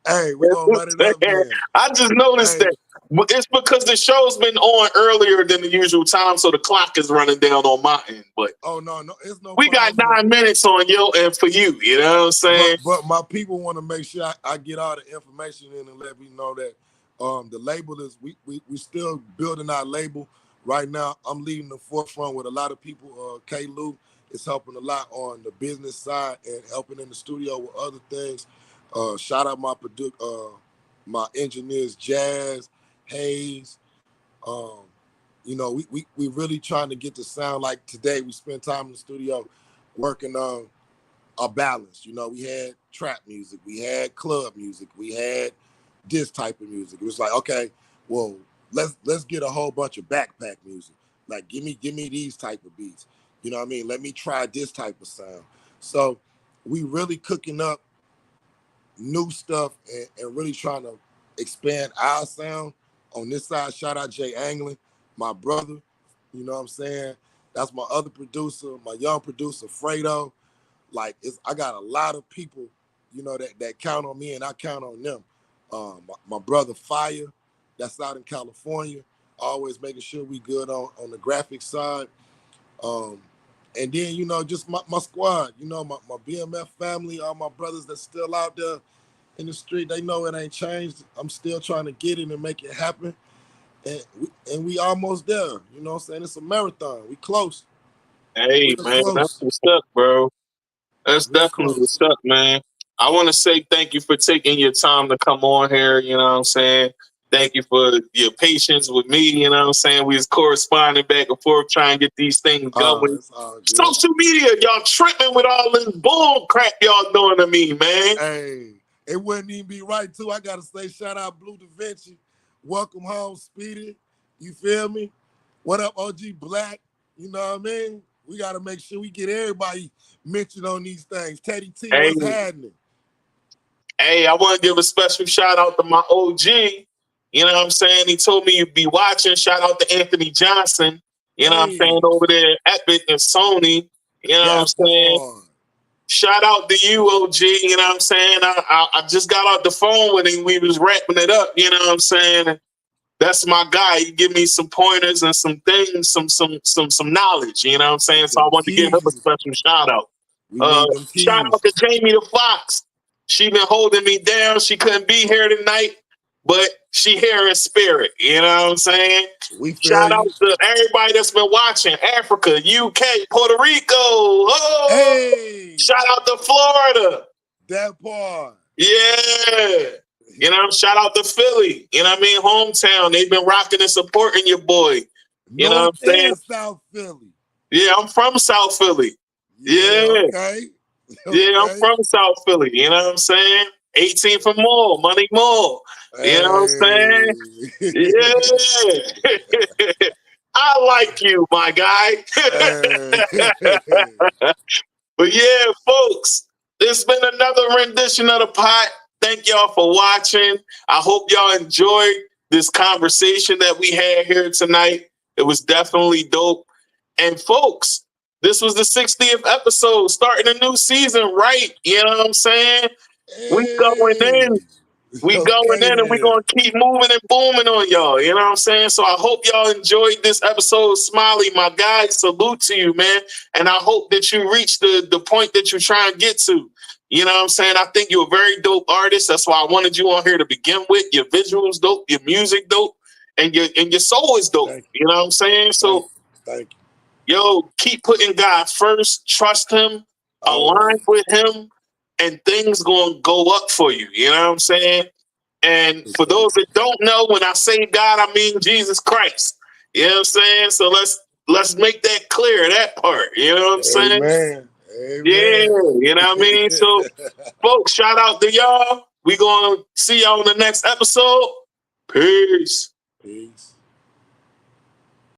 Hey, we're going to run it up, man. I just noticed that. It's because the show's been on earlier than the usual time, so the clock is running down on my end. But oh no, it's no. We got 9 minutes on your end for you. You know what I'm saying? But my people want to make sure I get all the information in and let me know that the label is we still building our label right now. I'm leading the forefront with a lot of people. K. Lou is helping a lot on the business side and helping in the studio with other things. Shout out my engineers, Jazz, Hayes. You know, we really trying to get the sound. Like today, we spent time in the studio working on a balance. You know, we had trap music, we had club music, we had this type of music. It was like, okay, well, let's get a whole bunch of backpack music. Like, give me these type of beats. You know what I mean? Let me try this type of sound. So we really cooking up new stuff and really trying to expand our sound. On this side, shout out Jay Anglin, my brother. You know what I'm saying? That's my other producer, my young producer, Fredo. Like, I got a lot of people, you know, that count on me and I count on them. My brother Fire, that's out in California, always making sure we good on the graphic side. And then, you know, just my squad, you know, my BMF family, all my brothers that's still out there in the street, they know it ain't changed. I'm still trying to get it and make it happen. And we almost there. You know what I'm saying? It's a marathon. We close. Hey, man, that's what's up, bro. That's definitely what's up, man. I want to say thank you for taking your time to come on here. You know what I'm saying? Thank you for your patience with me. You know what I'm saying? We was corresponding back and forth trying to get these things going. Social media, y'all tripping with all this bull crap y'all doing to me, man. Hey, it wouldn't even be right, too. I got to say, shout out Blue Da Vinci. Welcome home, Speedy. You feel me? What up, OG Black? You know what I mean? We got to make sure we get everybody mentioned on these things. Teddy T, what's happening? Hey, I want to give a special shout out to my OG. You know what I'm saying? He told me you'd be watching. Shout out to Anthony Johnson. You know what I'm saying? Over there at Epic and Sony. You know what I'm saying? Shout out to you, OG. You know what I'm saying? I just got off the phone with him. We was wrapping it up. You know what I'm saying? That's my guy. He give me some pointers and some things, some knowledge. You know what I'm saying? So I want to give him a special shout out. Shout out to Jamie the Fox. She been holding me down. She couldn't be here tonight, but she here in spirit. You know what I'm saying? Shout out to everybody that's been watching. Africa, UK, Puerto Rico. Oh, hey. Shout out to Florida. That part. Yeah. You know, shout out to Philly. You know what I mean? Hometown. They've been rocking and supporting your boy. You know what I'm saying? South Philly. Yeah, I'm from South Philly. Yeah. Okay. Yeah, I'm from South Philly. You know what I'm saying? 18 for more, money more. You know what I'm saying? Yeah. I like you, my guy. But yeah, folks, it's been another rendition of the pot. Thank y'all for watching. I hope y'all enjoyed this conversation that we had here tonight. It was definitely dope. And folks, this was the 60th episode, starting a new season, right? You know what I'm saying? We going in. We going in and we going to keep moving and booming on y'all. You know what I'm saying? So I hope y'all enjoyed this episode. Smiley, my guy, salute to you, man. And I hope that you reach the point that you're trying to get to. You know what I'm saying? I think you're a very dope artist. That's why I wanted you on here to begin with. Your visuals dope, your music dope, and your soul is dope. You know what I'm saying? So, thank you. Yo, keep putting God first. Trust him. Align with him. and things gonna go up for you. You know what I'm saying? And for those that don't know, when I say God, I mean Jesus Christ. You know what I'm saying? So let's make that clear, that part. You know what I'm saying? Amen. Yeah, you know what I mean? So, folks, shout out to y'all. We gonna see y'all in the next episode. Peace. Peace.